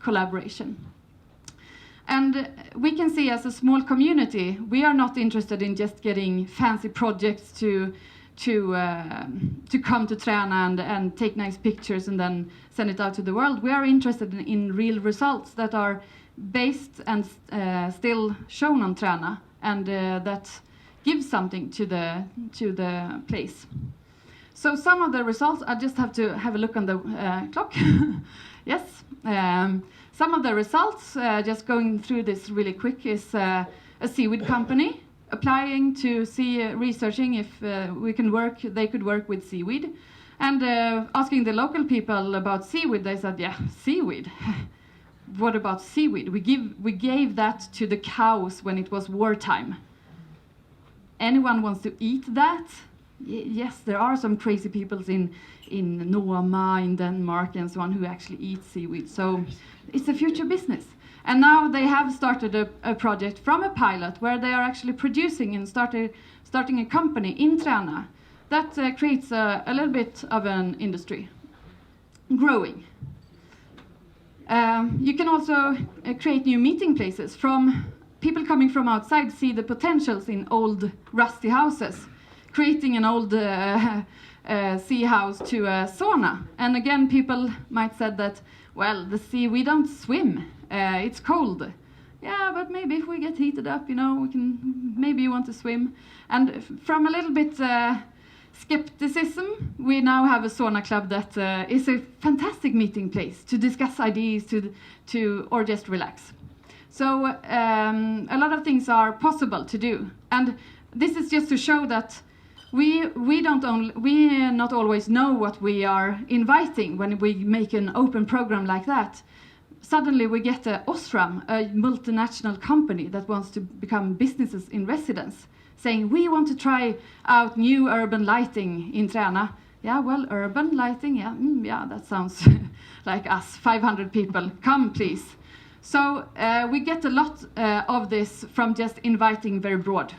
collaboration. And we can see as a small community, we are not interested in just getting fancy projects to to come to Träna and take nice pictures and then send it out to the world. We are interested in real results that are based and still shown on Träna, and that gives something to the place. So some of the results, I just have to have a look on the clock. Yes. Some of the results, just going through this really quick, is a seaweed company applying to researching if they could work with seaweed, and asking the local people about seaweed. They said, yeah, seaweed. What about seaweed? We gave that to the cows when it was wartime. Anyone wants to eat that? Yes, there are some crazy people in Noma, in Denmark, and so on who actually eat seaweed. So it's a future business. And now they have started a project from a pilot where they are actually producing and starting a company in Träna that creates a little bit of an industry growing. You can also create new meeting places. From people coming from outside see the potentials in old rusty houses, creating an old sea house to a sauna. And again, people might say that, well, the sea, we don't swim, it's cold. Yeah, but maybe if we get heated up, we can, maybe you want to swim. And from a little bit skepticism, we now have a sauna club that is a fantastic meeting place to discuss ideas or just relax. So a lot of things are possible to do. And this is just to show that we not always know what we are inviting when we make an open program like that. Suddenly we get Osram, a multinational company that wants to become businesses in residence, saying we want to try out new urban lighting in Träna. Yeah, well, urban lighting, yeah, that sounds like us, 500 people, come please. So we get a lot of this from just inviting very broad.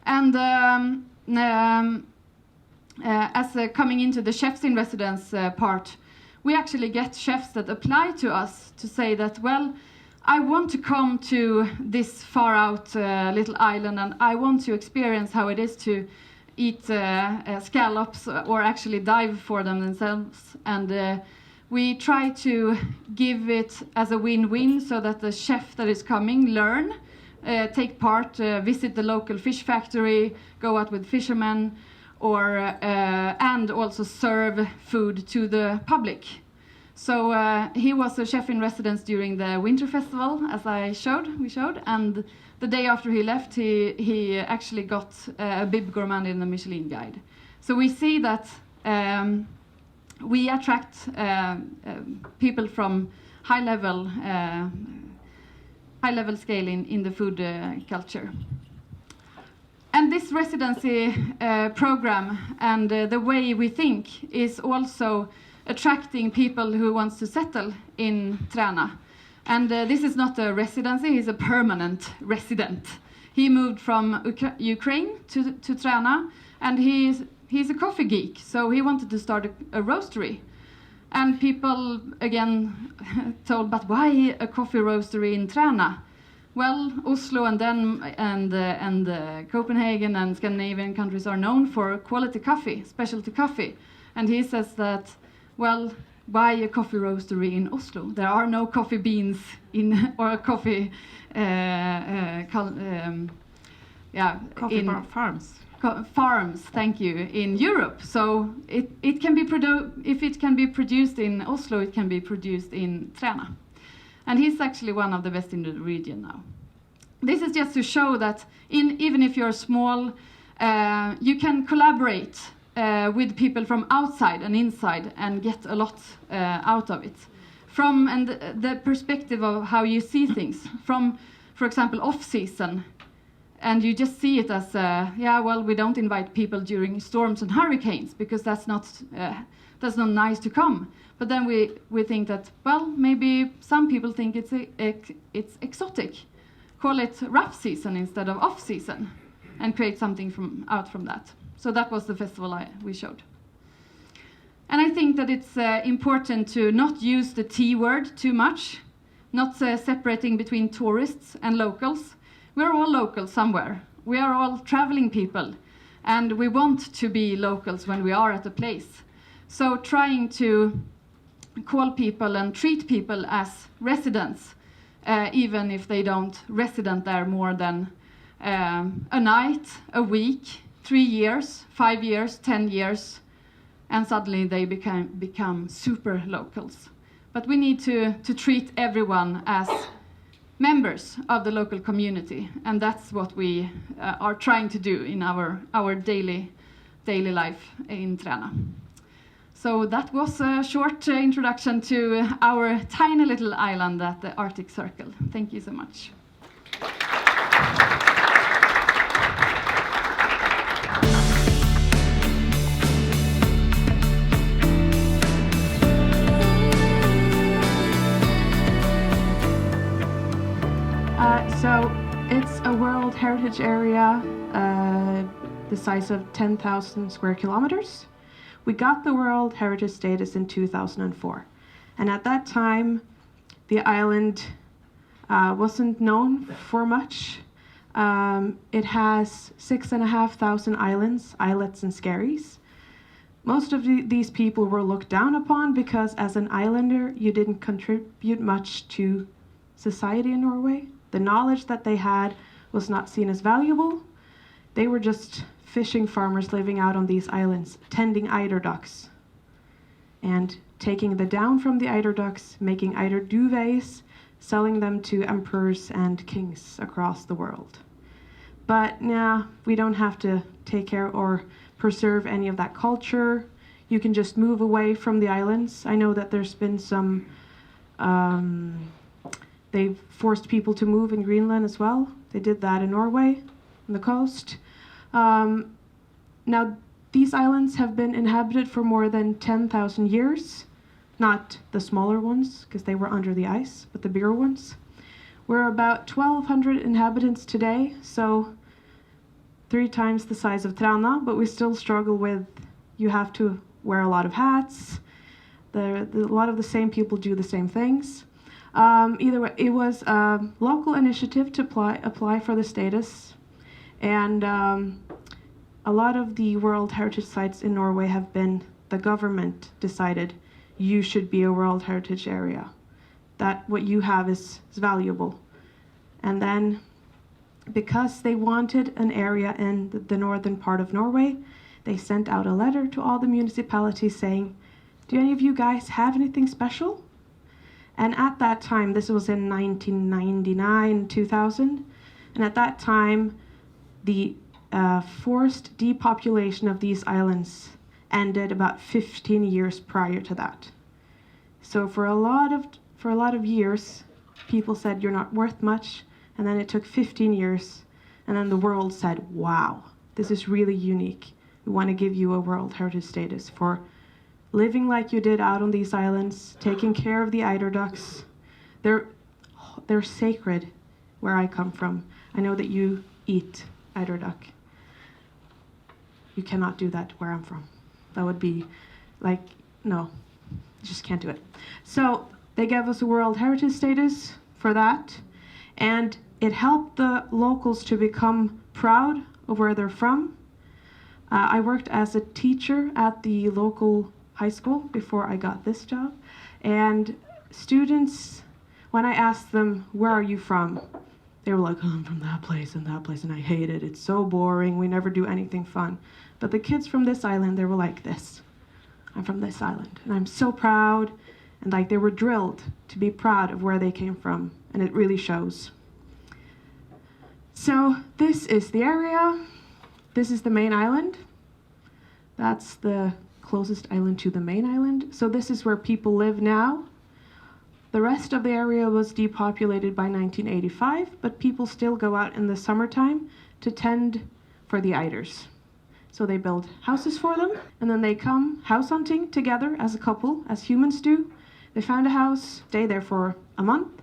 And as coming into the chefs in residence part, we actually get chefs that apply to us to say that, well, I want to come to this far out little island and I want to experience how it is to eat scallops or actually dive for them themselves. And we try to give it as a win-win so that the chef that is coming learn, take part, visit the local fish factory, go out with fishermen, and also serve food to the public. So he was a chef in residence during the winter festival, as we showed, and the day after he left, he actually got a Bib Gourmand in the Michelin guide. So we see that we attract people from high level scale in the food culture. And this residency program and the way we think is also attracting people who wants to settle in Träna. And this is not a residency, he's a permanent resident. He moved from Ukraine to Träna, and he's a coffee geek, so he wanted to start a roastery. And people, again, told, but why a coffee roastery in Träna? Well, Oslo and Copenhagen and Scandinavian countries are known for quality coffee, specialty coffee. And he says that, well, why a coffee roastery in Oslo? There are no coffee beans or coffee farms. Farms, thank you, in Europe. So it can be if it can be produced in Oslo, it can be produced in Träna. And he's actually one of the best in the region now. This is just to show that even if you're small, you can collaborate with people from outside and inside and get a lot out of it. And the perspective of how you see things. From, for example, off-season, and you just see it as, we don't invite people during storms and hurricanes because that's not nice to come. But then we think that, well, maybe some people think it's exotic. Call it rough season instead of off season, and create something out from that. So that was the festival we showed. And I think that it's important to not use the T word too much, not separating between tourists and locals. We're all local somewhere. We are all traveling people. and we want to be locals when we are at a place. So trying to call people and treat people as residents, even if they don't resident there more than a night, a week, 3 years, 5 years, 10 years, and suddenly they become super locals. But we need to treat everyone as members of the local community, and that's what we are trying to do in our daily life in Træna. So that was a short introduction to our tiny little island at the Arctic Circle. Thank you so much. So it's a World Heritage Area the size of 10,000 square kilometers. We got the World Heritage status in 2004. And at that time, the island wasn't known for much. It has 6,500 islands, islets and skerries. Most of these people were looked down upon because as an islander, you didn't contribute much to society in Norway. The knowledge that they had was not seen as valuable. They were just fishing farmers living out on these islands, tending eider ducks, and taking the down from the eider ducks, making eider duvets, selling them to emperors and kings across the world. But now we don't have to take care or preserve any of that culture. You can just move away from the islands. I know that there's been some they've forced people to move in Greenland as well. They did that in Norway, on the coast. Now, these islands have been inhabited for more than 10,000 years. Not the smaller ones, because they were under the ice, but the bigger ones. We're about 1,200 inhabitants today, so 3 times the size of Træna, but we still struggle with, you have to wear a lot of hats. A lot of the same people do the same things. Either way, it was a local initiative to apply for the status, and a lot of the World Heritage sites in Norway have been, the government decided you should be a World Heritage area, that what you have is valuable. And then because they wanted an area in the northern part of Norway, they sent out a letter to all the municipalities saying, do any of you guys have anything special? And at that time, this was in 1999, 2000, and at that time, the forced depopulation of these islands ended about 15 years prior to that. So for a lot of years, people said you're not worth much, and then it took 15 years, and then the world said, wow, this is really unique. We want to give you a World Heritage status for living like you did out on these islands, taking care of the eider ducks. They're sacred where I come from. I know that you eat eider duck. You cannot do that where I'm from. That would be like, no, you just can't do it. So they gave us a World Heritage status for that, and it helped the locals to become proud of where they're from. I worked as a teacher at the local high school before I got this job, and students, when I asked them, where are you from? They were like, oh, I'm from that place, and I hate it. It's so boring. We never do anything fun. But the kids from this island, they were like this. I'm from this island, and I'm so proud. And like they were drilled to be proud of where they came from, and it really shows. So this is the area. This is the main island. That's the closest island to the main island. So this is where people live now. The rest of the area was depopulated by 1985, but people still go out in the summertime to tend for the eiders. So they build houses for them, and then they come house hunting together as a couple, as humans do. They find a house, stay there for a month,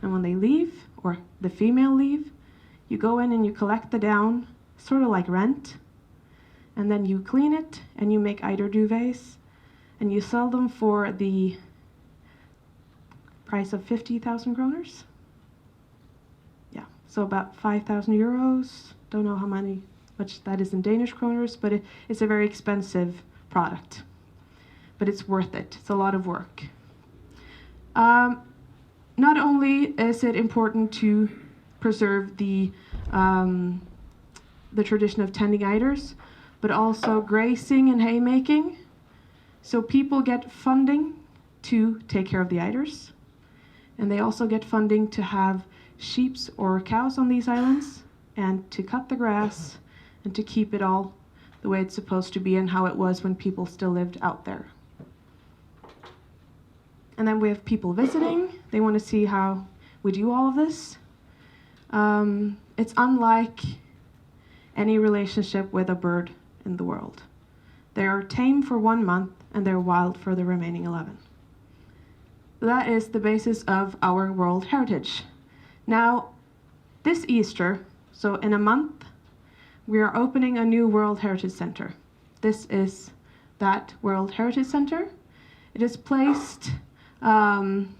and when they leave, or the female leave, you go in and you collect the down, sort of like rent, and then you clean it, and you make eider duvets, and you sell them for the price of 50,000 kroners. Yeah, so about 5,000 euros. Don't know how many much that is in Danish kroners, but it's a very expensive product. But it's worth it. It's a lot of work. Not only is it important to preserve the tradition of tending eiders, but also grazing and haymaking. So people get funding to take care of the eiders, and they also get funding to have sheep or cows on these islands, and to cut the grass, and to keep it all the way it's supposed to be and how it was when people still lived out there. And then we have people visiting. They want to see how we do all of this. It's unlike any relationship with a bird in the world. They are tame for 1 month and they're wild for the remaining 11. That is the basis of our World Heritage. Now, this Easter, so in a month, we are opening a new World Heritage Center. This is that World Heritage Center. It is placed $40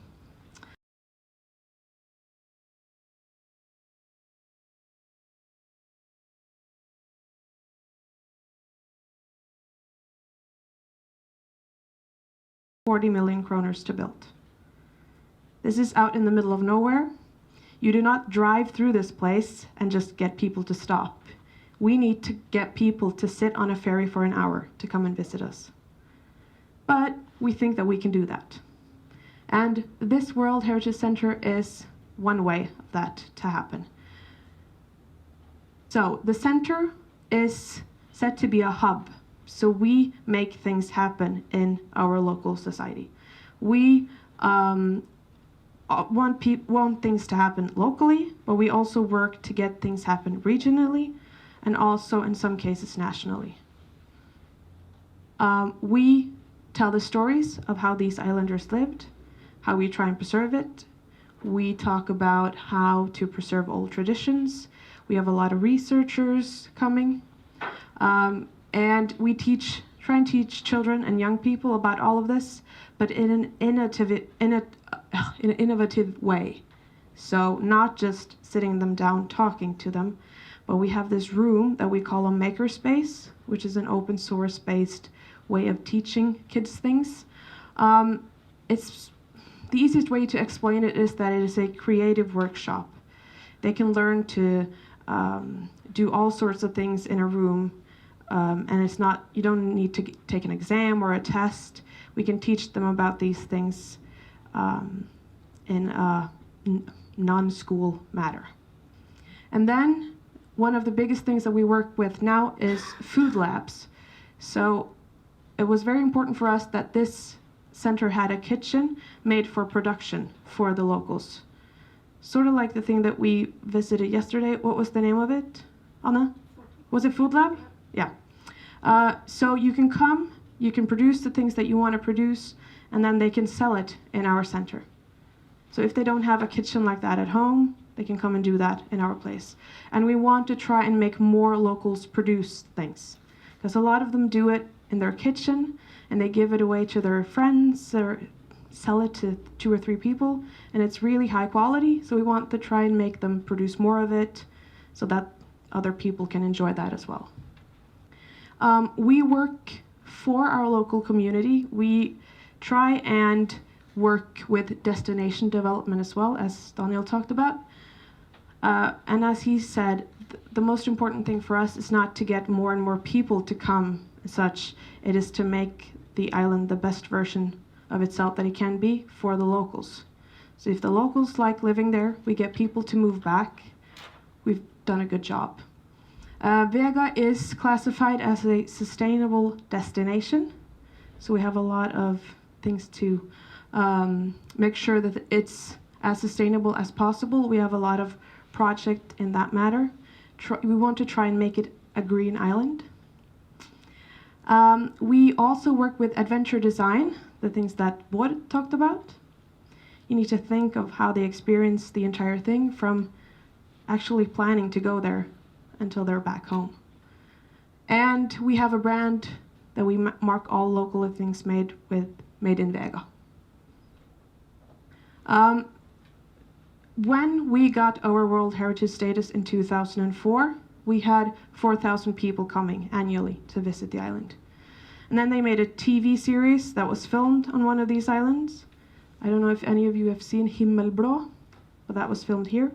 million kroners to build. This is out in the middle of nowhere. You do not drive through this place and just get people to stop. We need to get people to sit on a ferry for an hour to come and visit us. But we think that we can do that. And this World Heritage Center is one way of that to happen. So the center is set to be a hub. So we make things happen in our local society. We want things to happen locally, but we also work to get things happen regionally and also in some cases nationally. We tell the stories of how these islanders lived, how we try and preserve it. We talk about how to preserve old traditions. We have a lot of researchers coming. And we try and teach children and young people about all of this, but in an innovative way. So not just sitting them down talking to them, but we have this room that we call a makerspace, which is an open source based way of teaching kids things. It's the easiest way to explain it is that it is a creative workshop. They can learn to do all sorts of things in a room. And it's not, you don't need to take an exam or a test. We can teach them about these things in a non-school matter. And then one of the biggest things that we work with now is food labs. So it was very important for us that this center had a kitchen made for production for the locals. Sort of like the thing that we visited yesterday. What was the name of it, Anna? Was it Food Lab? Yeah. So you can come, you can produce the things that you want to produce, and then they can sell it in our center. So if they don't have a kitchen like that at home, they can come and do that in our place. And we want to try and make more locals produce things, because a lot of them do it in their kitchen, and they give it away to their friends or sell it to 2 or 3 people, and it's really high quality. So we want to try and make them produce more of it so that other people can enjoy that as well. We work for our local community. We try and work with destination development as well, as Daniel talked about. And as he said, the most important thing for us is not to get more and more people to come as such. It is to make the island the best version of itself that it can be for the locals. So if the locals like living there, we get people to move back, we've done a good job. Vega is classified as a sustainable destination. So we have a lot of things to make sure that it's as sustainable as possible. We have a lot of projects in that matter. We want to try and make it a green island. We also work with adventure design, the things that Bård talked about. You need to think of how they experience the entire thing from actually planning to go there until they're back home. And we have a brand that we mark all local things made in Vega. When we got our World Heritage status in 2004, we had 4,000 people coming annually to visit the island. And then they made a TV series that was filmed on one of these islands. I don't know if any of you have seen Himmelblå, but that was filmed here.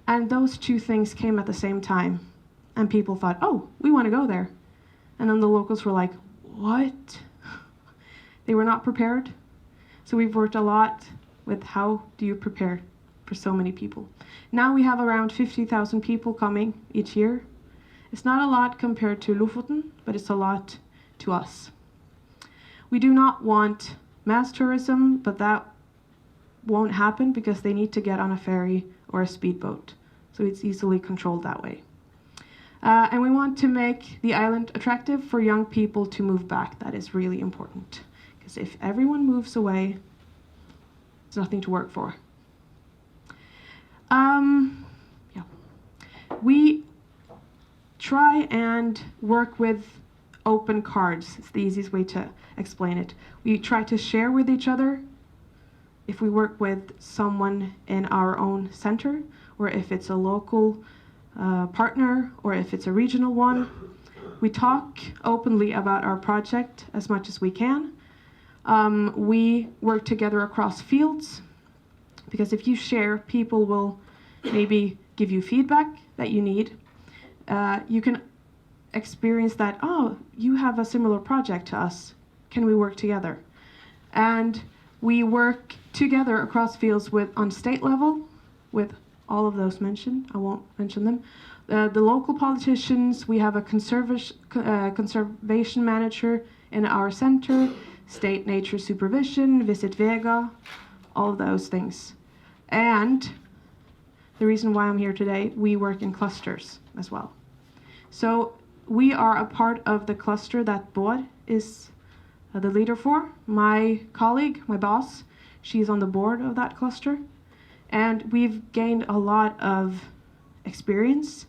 And those two things came at the same time. And people thought, oh, we want to go there. And then the locals were like, what? They were not prepared. So we've worked a lot with how do you prepare for so many people. Now we have around 50,000 people coming each year. It's not a lot compared to Lofoten, but it's a lot to us. We do not want mass tourism, but that won't happen because they need to get on a ferry or a speedboat. So it's easily controlled that way. And we want to make the island attractive for young people to move back. That is really important. Because if everyone moves away, there's nothing to work for. Yeah. We try and work with open cards. It's the easiest way to explain it. We try to share with each other if we work with someone in our own center, or if it's a local partner, or if it's a regional one. We talk openly about our project as much as we can. We work together across fields, because if you share, people will maybe give you feedback that you need. You can experience that, oh, you have a similar project to us. Can we work together? And we work together across fields on state level with all of those mentioned. I won't mention them. The local politicians, we have a conservation manager in our center, state nature supervision, Visit Vega, all of those things. And the reason why I'm here today, we work in clusters as well. So we are a part of the cluster that Bård is the leader for. My colleague, my boss, she's on the board of that cluster. And we've gained a lot of experience,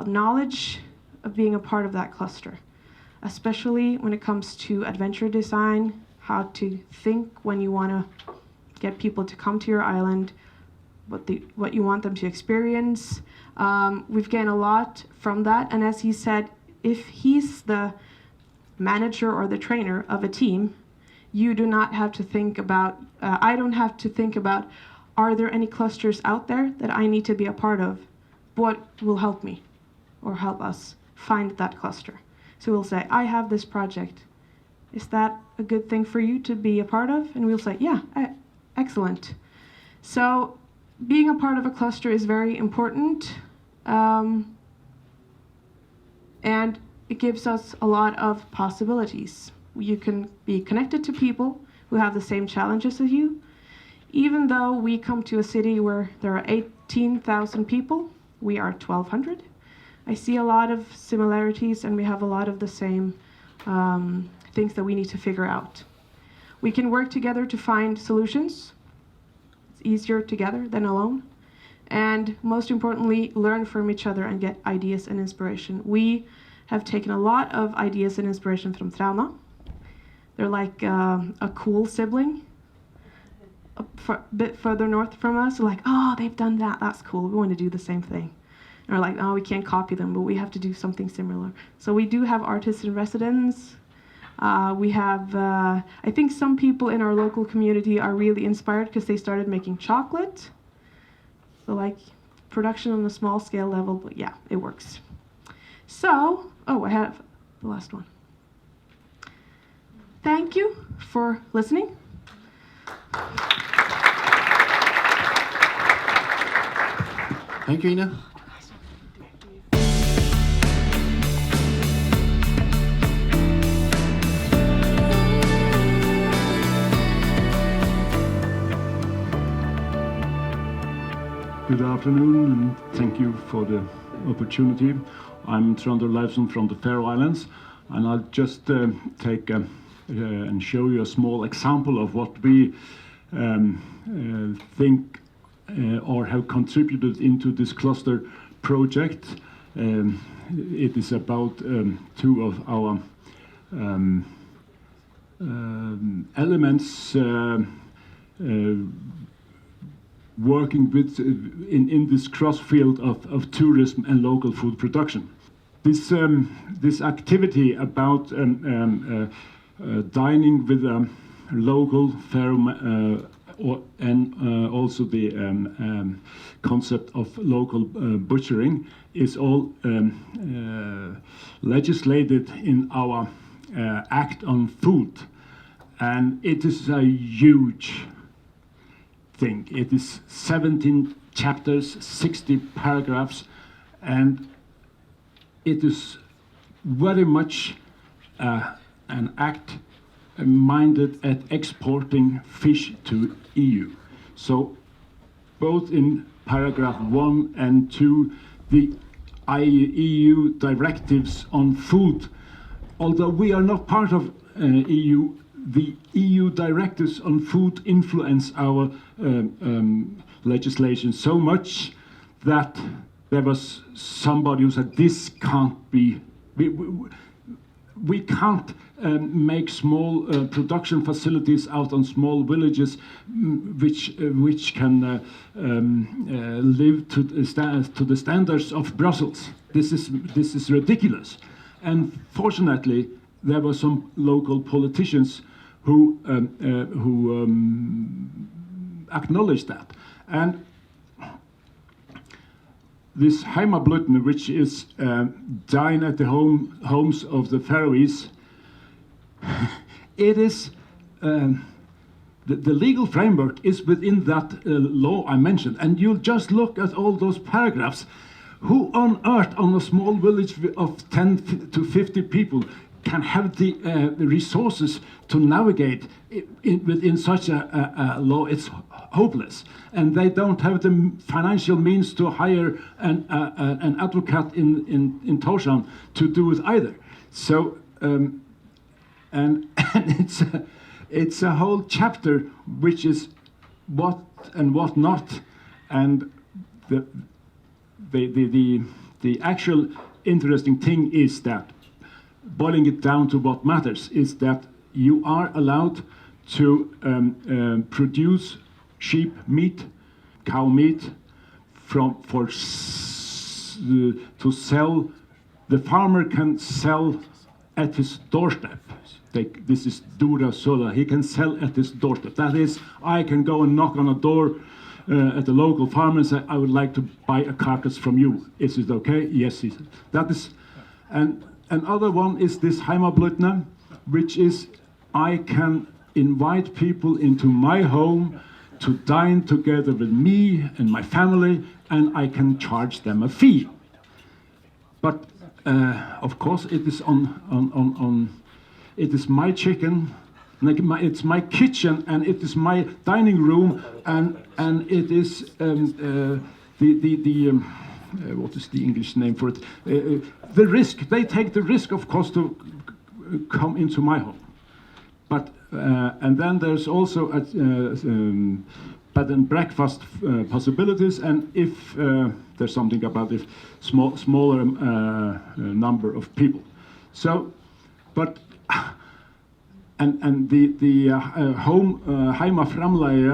knowledge of being a part of that cluster, especially when it comes to adventure design, how to think when you want to get people to come to your island, what you want them to experience. We've gained a lot from that. And as he said, if he's the manager or the trainer of a team, you do not have to think about, I don't have to think about, are there any clusters out there that I need to be a part of? What will help me or help us find that cluster? So we'll say, I have this project. Is that a good thing for you to be a part of? And we'll say, yeah, excellent. So being a part of a cluster is very important. And it gives us a lot of possibilities. You can be connected to people who have the same challenges as you. Even though we come to a city where there are 18,000 people, we are 1,200. I see a lot of similarities, and we have a lot of the same things that we need to figure out. We can work together to find solutions. It's easier together than alone. And most importantly, learn from each other and get ideas and inspiration. We have taken a lot of ideas and inspiration from Trauna. They're like a cool sibling. A bit further north from us, like, oh, they've done that, that's cool, we want to do the same thing. And we're like, oh, we can't copy them, but we have to do something similar. So we do have artists in residence. We have, I think some people in our local community are really inspired because they started making chocolate. So like production on a small scale level, but yeah, it works. So, oh, I have the last one. Thank you for listening. Thank you, Ina. Good afternoon, and thank you for the opportunity. I'm Trond Leifson from the Faroe Islands, and I'll just take and show you a small example of what we think or have contributed into this cluster project. It is about two of our working with in this cross field of tourism and local food production. This activity about dining with local fair and also the concept of local butchering is all legislated in our Act on Food, and it is a huge thing. It is 17 chapters, 60 paragraphs, and it is very much an act minded at exporting fish to EU. So both in paragraph 1 and 2, the EU directives on food, although we are not part of EU, the EU directives on food influence our legislation so much that there was somebody who said this can't be, we can't make small production facilities out on small villages which can live to the standards of Brussels. This is ridiculous. And fortunately, there were some local politicians who acknowledged that. And this Heimabluten, which is dine at the homes of the Faroese, it is the legal framework is within that law I mentioned, and you'll just look at all those paragraphs. Who on earth, on a small village of 10 to 50 people, can have the resources to navigate within such a law? It's hopeless, and they don't have the financial means to hire an advocate in Tórshavn to do it either. So, and it's a whole chapter which is what and what not, and the actual interesting thing is that, boiling it down to what matters, is that you are allowed to produce sheep meat, cow meat, to sell. The farmer can sell at his doorstep. This is dura sola. He can sell at his doorstep. That is, I can go and knock on a door at the local farmer and say, I would like to buy a carcass from you. Is it okay? Yes, he said. That is, and another one is this Heimablutna, which is I can invite people into my home to dine together with me and my family, and I can charge them a fee. But of course, it is it is my chicken. It's my kitchen, and it is my dining room, and it is what is the English name for it? The risk. They take the risk, of course, to come into my home. But and then there's also bed and breakfast possibilities, and if there's something about if smaller number of people. So, but. And the Heimaframleie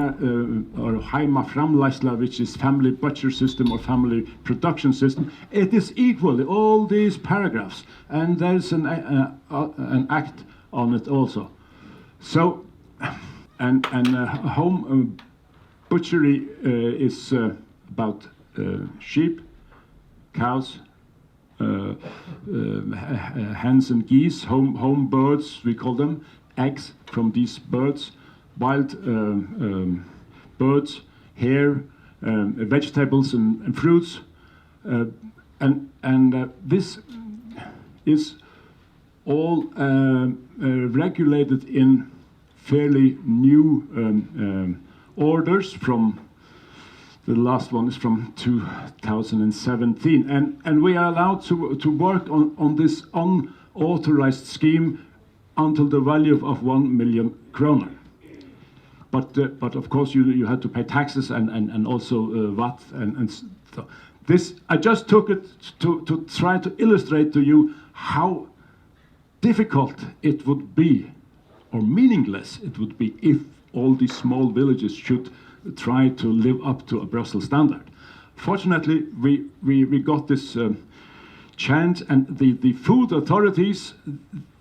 or Heimaframleisla, which is family butcher system or family production system, it is equally all these paragraphs, and there's an act on it also. So, and home butchery is about sheep, cows, hens and geese, home birds we call them. Eggs from these birds, wild birds, hare, vegetables and fruits, and this is all regulated in fairly new orders. From the last one is from 2017, and we are allowed to work on this unauthorized scheme until the value of 1 million kroner. But of course you had to pay taxes and also VAT and so. This I just took it to try to illustrate to you how difficult it would be, or meaningless it would be, if all these small villages should try to live up to a Brussels standard. Fortunately, we got this chance, and the food authorities,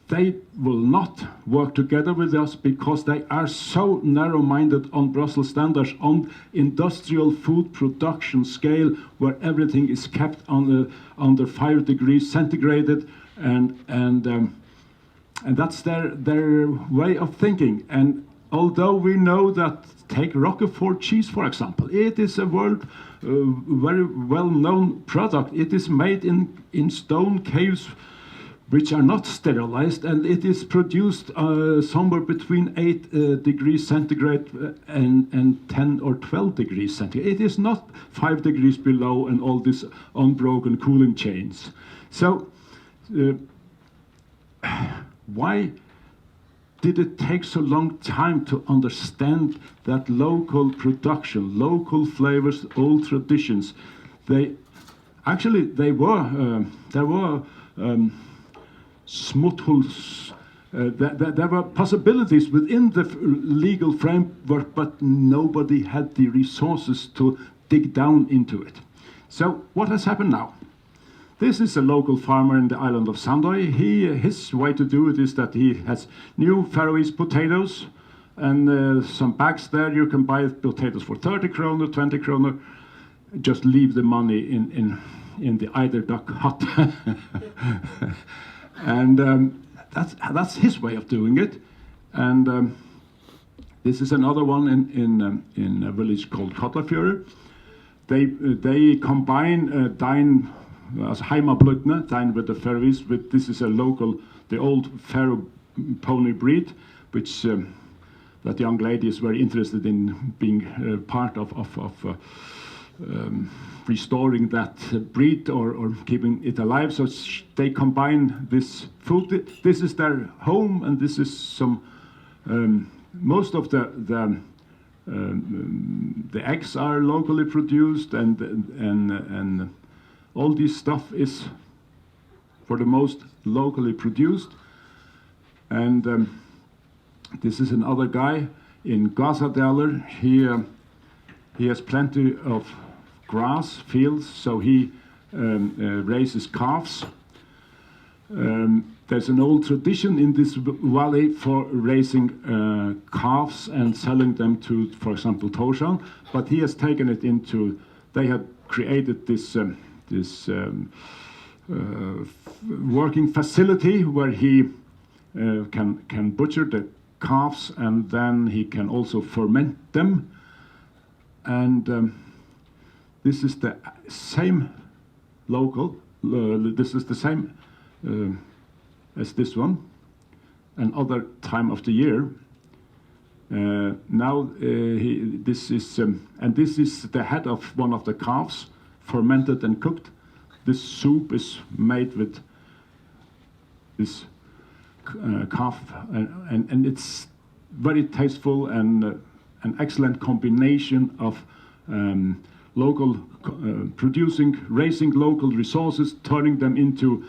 they will not work together with us because they are so narrow-minded on Brussels standards, on industrial food production scale, where everything is kept under 5 degrees centigrade, and that's their way of thinking. And although we know that, take Roquefort cheese for example, it is a very well-known product. It is made in stone caves which are not sterilized, and it is produced somewhere between 8 degrees centigrade and 10 or 12 degrees centigrade. It is not 5 degrees below and all these unbroken cooling chains. So why did it take so long time to understand that local production, local flavors, old traditions, there were smuthuls, there were possibilities within the legal framework, but nobody had the resources to dig down into it. So what has happened now? This is a local farmer in the island of Sandoy. His way to do it is that he has new Faroese potatoes, and some bags there. You can buy potatoes for 30 kroner, 20 kroner. Just leave the money in the eiderduck hut. And that's his way of doing it. And this is another one in a village called Kollafjörður. They combine dine as heimablutna, dine with the Faroese. This is a local, the old Faroe pony breed, which that young lady is very interested in being part of restoring that breed or keeping it alive. So they combine this food. This is their home, and this is some. Most of the eggs are locally produced, and all this stuff is, for the most, locally produced. And this is another guy in Gásadalur. He has plenty of grass fields, so he raises calves. There's an old tradition in this valley for raising calves and selling them to, for example, Tórshavn, but he has taken it into, they have created this working facility where he can butcher the calves, and then he can also ferment them. And this is the same local, this is the same as this one, another time of the year. Now this is the head of one of the calves, fermented and cooked. This soup is made with this calf, and it's very tasteful and an excellent combination of local producing, raising local resources, turning them into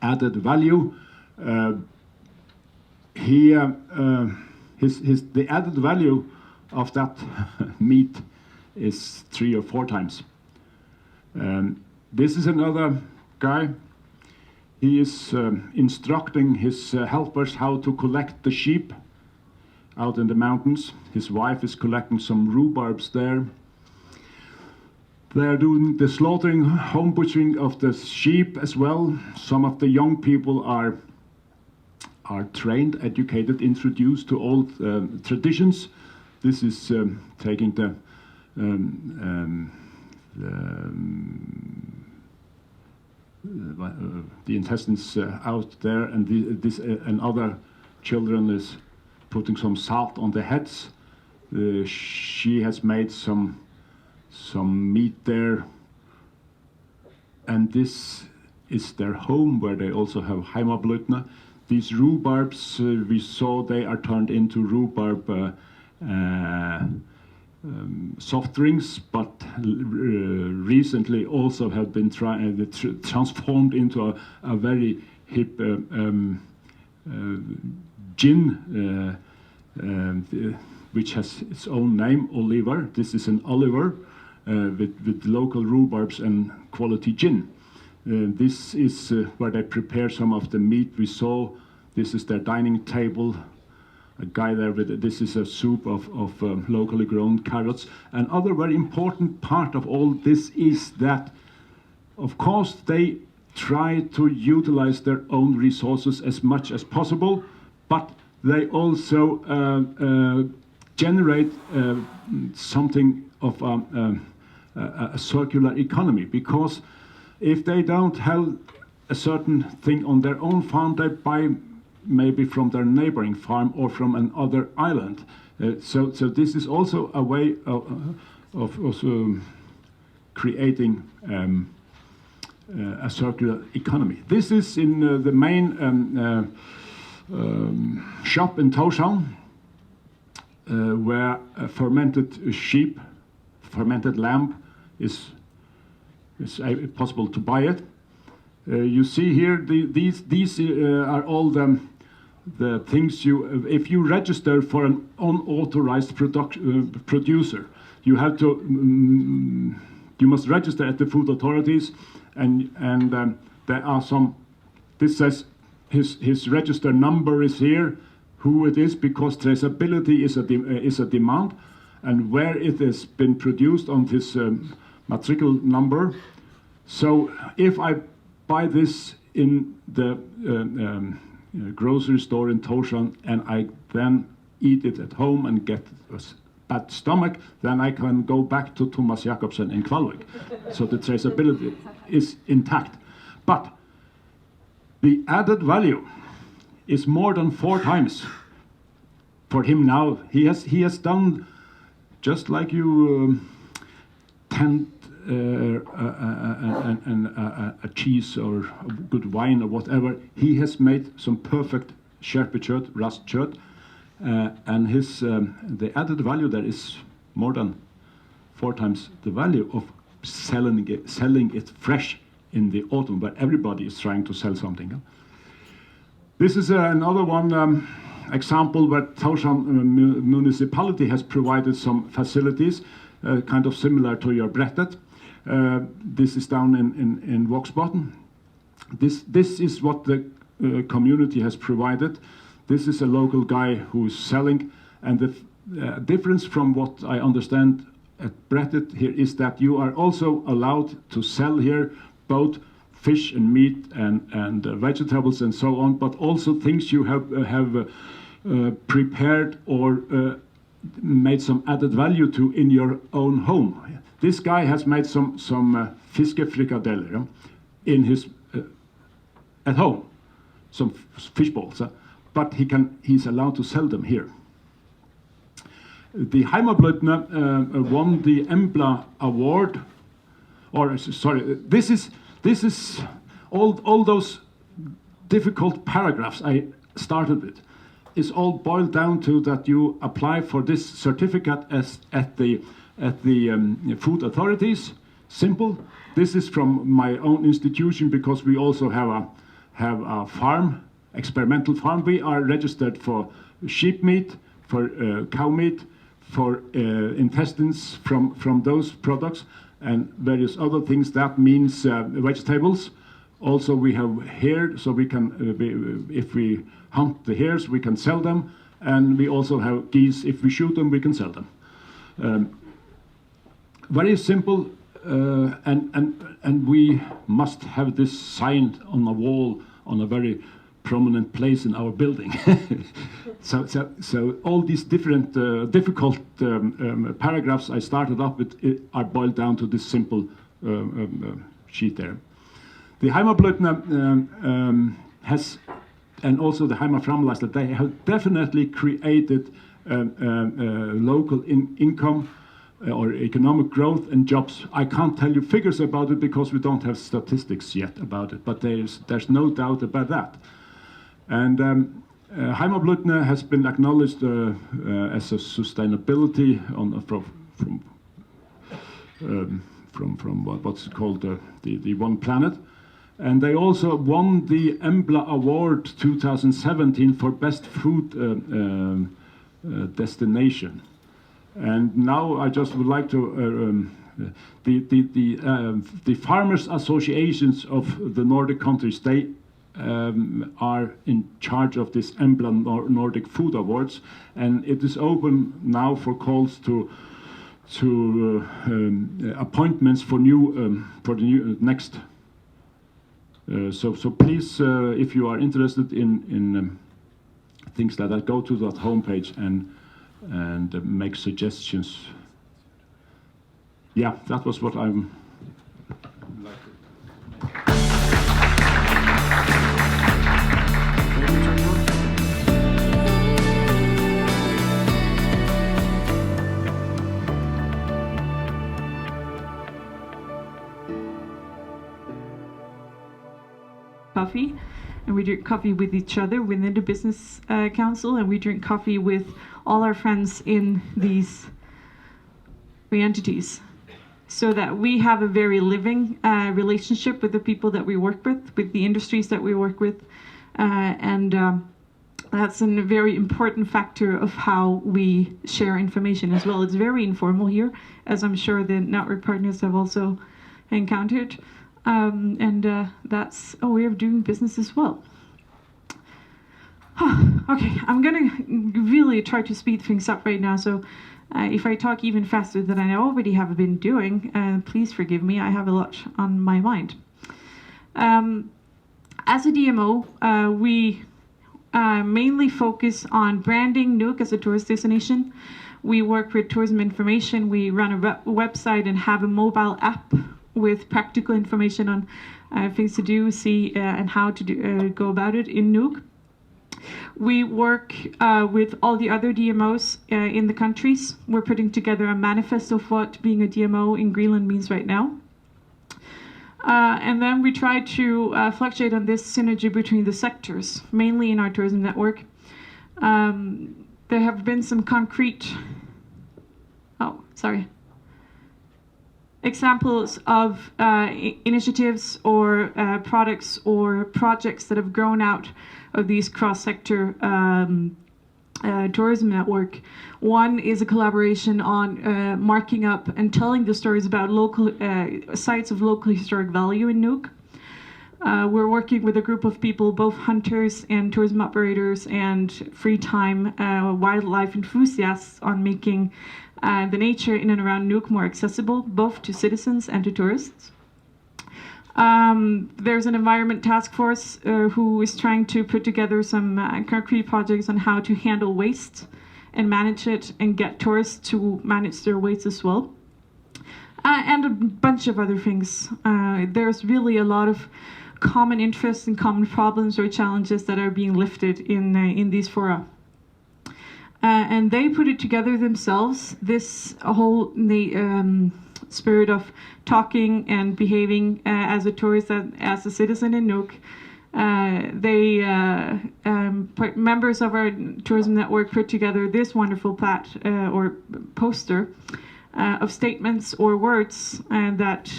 added value. The added value of that meat is 3 or 4 times. This is another guy. He is instructing his helpers how to collect the sheep out in the mountains. His wife is collecting some rhubarbs there. They are doing the slaughtering, home butchering of the sheep as well. Some of the young people are trained, educated, introduced to old traditions. This is taking the intestines out there, and and other children is putting some salt on the heads. She has made some meat there, and this is their home where they also have heimablutna. These rhubarbs we saw, they are turned into rhubarb soft drinks, but recently also have been transformed into a very hip gin, which has its own name, Oliver. This is an Oliver with local rhubarbs and quality gin. This is where they prepare some of the meat we saw. This is their dining table. A guy there with this is a soup of locally grown carrots. Another very important part of all this is that, of course, they try to utilize their own resources as much as possible, but they also generate something of a circular economy, because if they don't have a certain thing on their own farm, they buy maybe from their neighboring farm or from another island. So this is also a way of creating a circular economy. This is in the main shop in Tórshavn, where a fermented sheep, fermented lamb is possible to buy it. You see here these are all the things if you register for an unauthorized producer, you have to you must register at the food authorities, and there are some. This says his register number is here, who it is, because traceability is a demand, and where it has been produced on this matricle number. So if I buy this in the grocery store in Tórshavn and I then eat it at home and get a bad stomach, then I can go back to Thomas Jakobsen in Kvalvik. So the traceability is intact. But the added value is more than 4 times for him now. He has done, just like you tend a cheese or a good wine or whatever, he has made some perfect kjøtt, rust kjøtt, and his the added value there is more than 4 times the value of selling it fresh in the autumn, where everybody is trying to sell something. This is another one example where Tórshavn municipality has provided some facilities, kind of similar to your Brettet. This is down in Vågsbotn. This is what the community has provided. This is a local guy who's selling, and the difference from what I understand at Brettet here is that you are also allowed to sell here both fish and meat and vegetables and so on, but also things you have prepared or made some added value to in your own home. This guy has made some fiskefrikadeller in his at home, some fish balls, but he's allowed to sell them here. The Heimablutne won the Embla Award, or sorry, this is all those difficult paragraphs I started with. Is all boiled down to that you apply for this certificate at the food authorities. Simple. This is from my own institution, because we also have a farm, experimental farm. We are registered for sheep meat, for cow meat, for intestines from those products, and various other things. That means vegetables. Also, we have hare, so we can, if we hunt the hares, we can sell them, and we also have geese. If we shoot them, we can sell them. Very simple, and we must have this signed on a wall on a very prominent place in our building. So all these different difficult paragraphs I started off with are boiled down to this simple sheet there. The Heimablutne has, and also the Heimaframleiðsla, they have definitely created local income or economic growth and jobs. I can't tell you figures about it because we don't have statistics yet about it, but there's no doubt about that. And Heimablutne has been acknowledged as a sustainability from what's called the One Planet. And they also won the Embla Award 2017 for Best Food Destination. And now I just would like to, the farmers associations of the Nordic countries, they are in charge of this Embla Nordic Food Awards, and it is open now for calls to appointments for for the new next. So please, if you are interested in things like that, go to that homepage and make suggestions. Yeah, that was what I'm. Coffee, and we drink coffee with each other within the business council, and we drink coffee with all our friends in these three entities, so that we have a very living relationship with the people that we work with the industries that we work with, and that's a very important factor of how we share information as well. It's very informal here, as I'm sure the network partners have also encountered. That's a way of doing business as well. Okay, I'm gonna really try to speed things up right now, so if I talk even faster than I already have been doing, please forgive me, I have a lot on my mind. As a DMO, we mainly focus on branding Nuuk as a tourist destination. We work with tourism information, we run a website and have a mobile app with practical information on things to do, see, and how to go about it in Nuuk. We work with all the other DMOs in the countries. We're putting together a manifesto of what being a DMO in Greenland means right now. And then we try to fluctuate on this synergy between the sectors, mainly in our tourism network. There have been some concrete, examples of initiatives or products or projects that have grown out of these cross-sector tourism network. One is a collaboration on marking up and telling the stories about local sites of local historic value in Nuuk. We're working with a group of people, both hunters and tourism operators and free time wildlife enthusiasts, on making the nature in and around Nuuk more accessible, both to citizens and to tourists. There's an environment task force who is trying to put together some concrete projects on how to handle waste and manage it and get tourists to manage their waste as well. And a bunch of other things. There's really a lot of common interests and common problems or challenges that are being lifted in these fora. And they put it together themselves, this whole spirit of talking and behaving as a tourist, as a citizen in Nuuk. Members of our tourism network put together this wonderful poster of statements or words that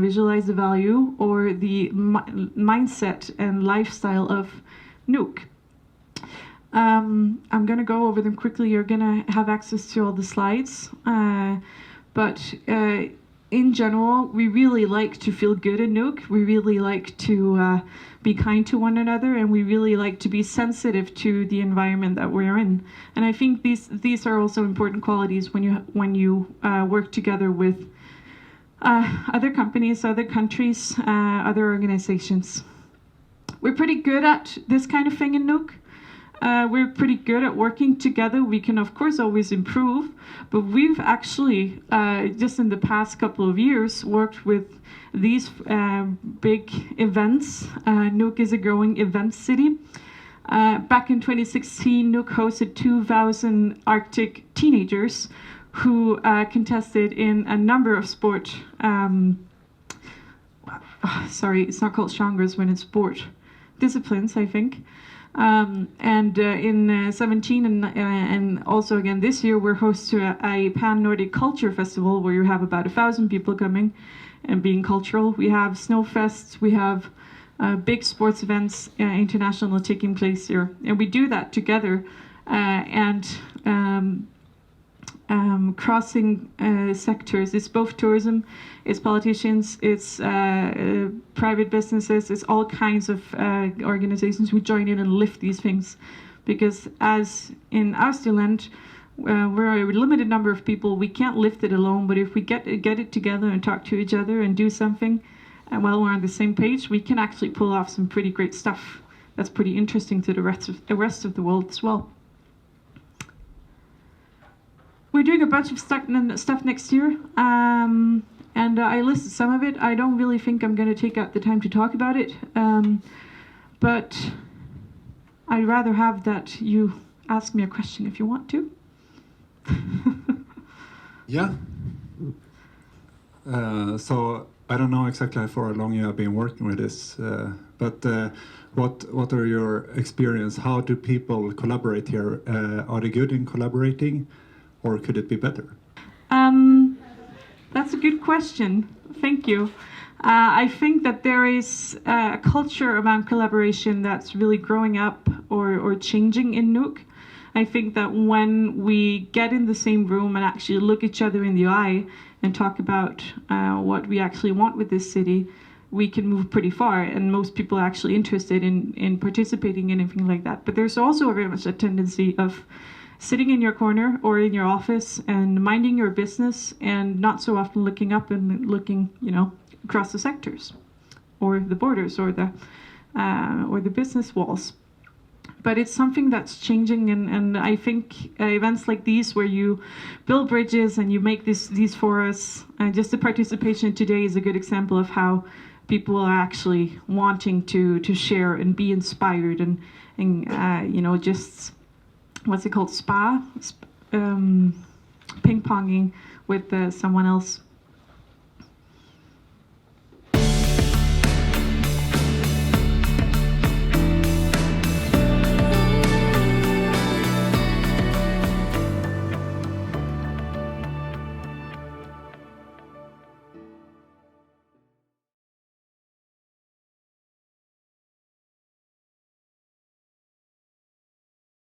visualize the value or the mindset and lifestyle of Nuuk. I'm going to go over them quickly. You're going to have access to all the slides. But in general, we really like to feel good in Nuuk. We really like to be kind to one another, and we really like to be sensitive to the environment that we're in. And I think these are also important qualities when you work together with other companies, other countries, other organizations. We're pretty good at this kind of thing in Nuuk. We're pretty good at working together. We can, of course, always improve, but we've actually, just in the past couple of years, worked with these big events. Nuuk is a growing event city. Back in 2016, Nuuk hosted 2,000 Arctic teenagers who contested in a number of sport. Sorry, it's not called genres when it's sport. Disciplines, I think. And in 17 and also again this year, we're host to a pan-Nordic culture festival where you have about 1,000 people coming and being cultural. We have snowfests, we have big sports events, international taking place here. And we do that together crossing sectors. It's both tourism, it's politicians, it's private businesses, it's all kinds of organizations who join in and lift these things. Because as in Austerland, we're a limited number of people, we can't lift it alone, but if we get it together and talk to each other and do something, and while we're on the same page, we can actually pull off some pretty great stuff that's pretty interesting to the rest of the world as well. We're doing a bunch of stuff next year, and I listed some of it. I don't really think I'm going to take out the time to talk about it, but I'd rather have that you ask me a question if you want to. Yeah. So I don't know exactly for how long you have been working with this, but what are your experience? How do people collaborate here? Are they good in collaborating, or could it be better? That's a good question. Thank you. I think that there is a culture around collaboration that's really growing up or changing in Nuuk. I think that when we get in the same room and actually look each other in the eye and talk about what we actually want with this city, we can move pretty far, and most people are actually interested in participating in anything like that. But there's also very much a tendency of sitting in your corner or in your office and minding your business and not so often looking up and looking, across the sectors or the borders or the business walls. But it's something that's changing, and I think events like these where you build bridges and you make these forests, just the participation today is a good example of how people are actually wanting to share and be inspired and just what's it called, ping-ponging with someone else.